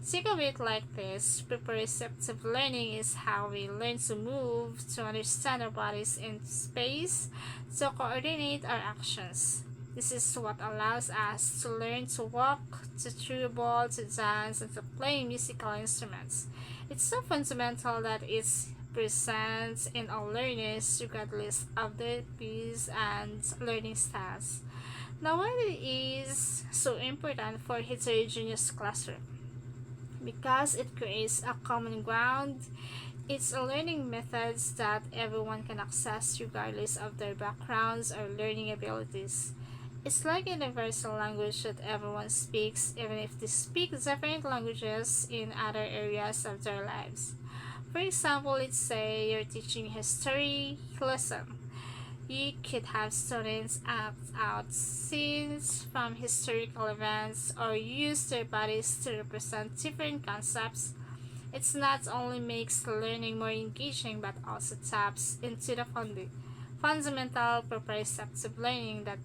Think of it like this: proprioceptive learning is how we learn to move, to understand our bodies in space, to coordinate our actions. This is what allows us to learn to walk, to throw a ball, to dance, and to play musical instruments. It's so fundamental that it's present in all learners regardless of their pace and learning styles. Now, why it is so important for heterogeneous classroom? Because it creates a common ground. It's a learning methods that everyone can access regardless of their backgrounds or learning abilities. It's like a universal language that everyone speaks, even if they speak different languages in other areas of their lives. For example, let's say you're teaching history lesson. You could have students act out scenes from historical events or use their bodies to represent different concepts. It not only makes learning more engaging but also taps into the fundamental proprioceptive learning that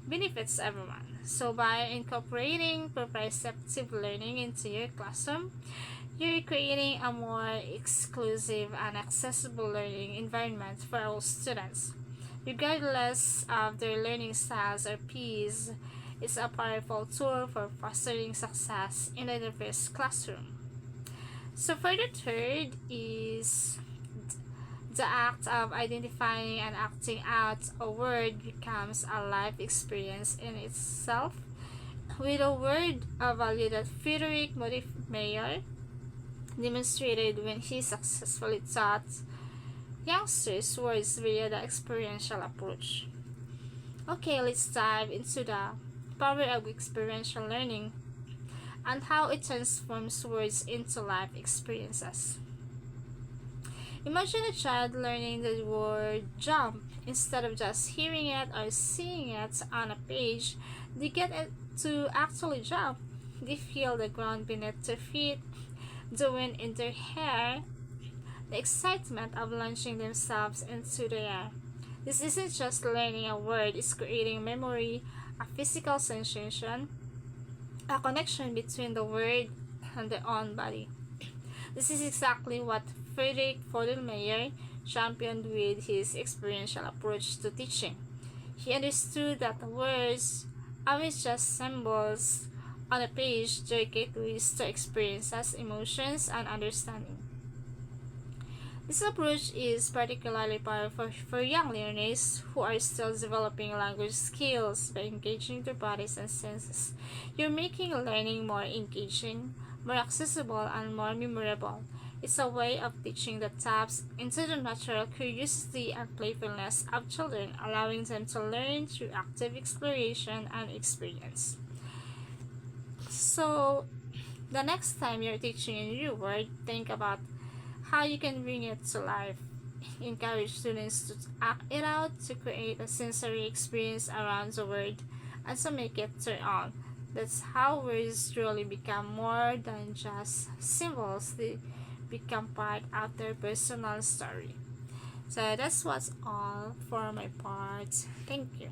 benefits everyone. So by incorporating proprioceptive learning into your classroom, you're creating a more exclusive and accessible learning environment for all students. Regardless of their learning styles or pace, it's a powerful tool for fostering success in a diverse classroom. So for the third is The act of identifying and acting out a word becomes a life experience in itself. With a word, a value that Friedrich Mayer demonstrated when he successfully taught youngsters words via the experiential approach. Okay, let's dive into the power of experiential learning and how it transforms words into life experiences. Imagine a child learning the word jump. Instead of just hearing it or seeing it on a page, they get it to actually jump. They feel the ground beneath their feet, the wind in their hair, the excitement of launching themselves into the air. This isn't just learning a word, it's creating memory, a physical sensation, a connection between the word and their own body. This is exactly what Friedrich Mayer championed with his experiential approach to teaching. He understood that words aren't just symbols on a page, they're gateways to experiences, emotions, and understanding. This approach is particularly powerful for young learners who are still developing language skills. By engaging their bodies and senses, you're making learning more engaging, more accessible, and more memorable. It's a way of teaching that taps into the natural curiosity and playfulness of children, allowing them to learn through active exploration and experience. So, the next time you're teaching a new word, think about how you can bring it to life. Encourage students to act it out, to create a sensory experience around the word, and to make it their own. That's how words truly become more than just symbols, they become part of their personal story. So that's what's all for my part. Thank you.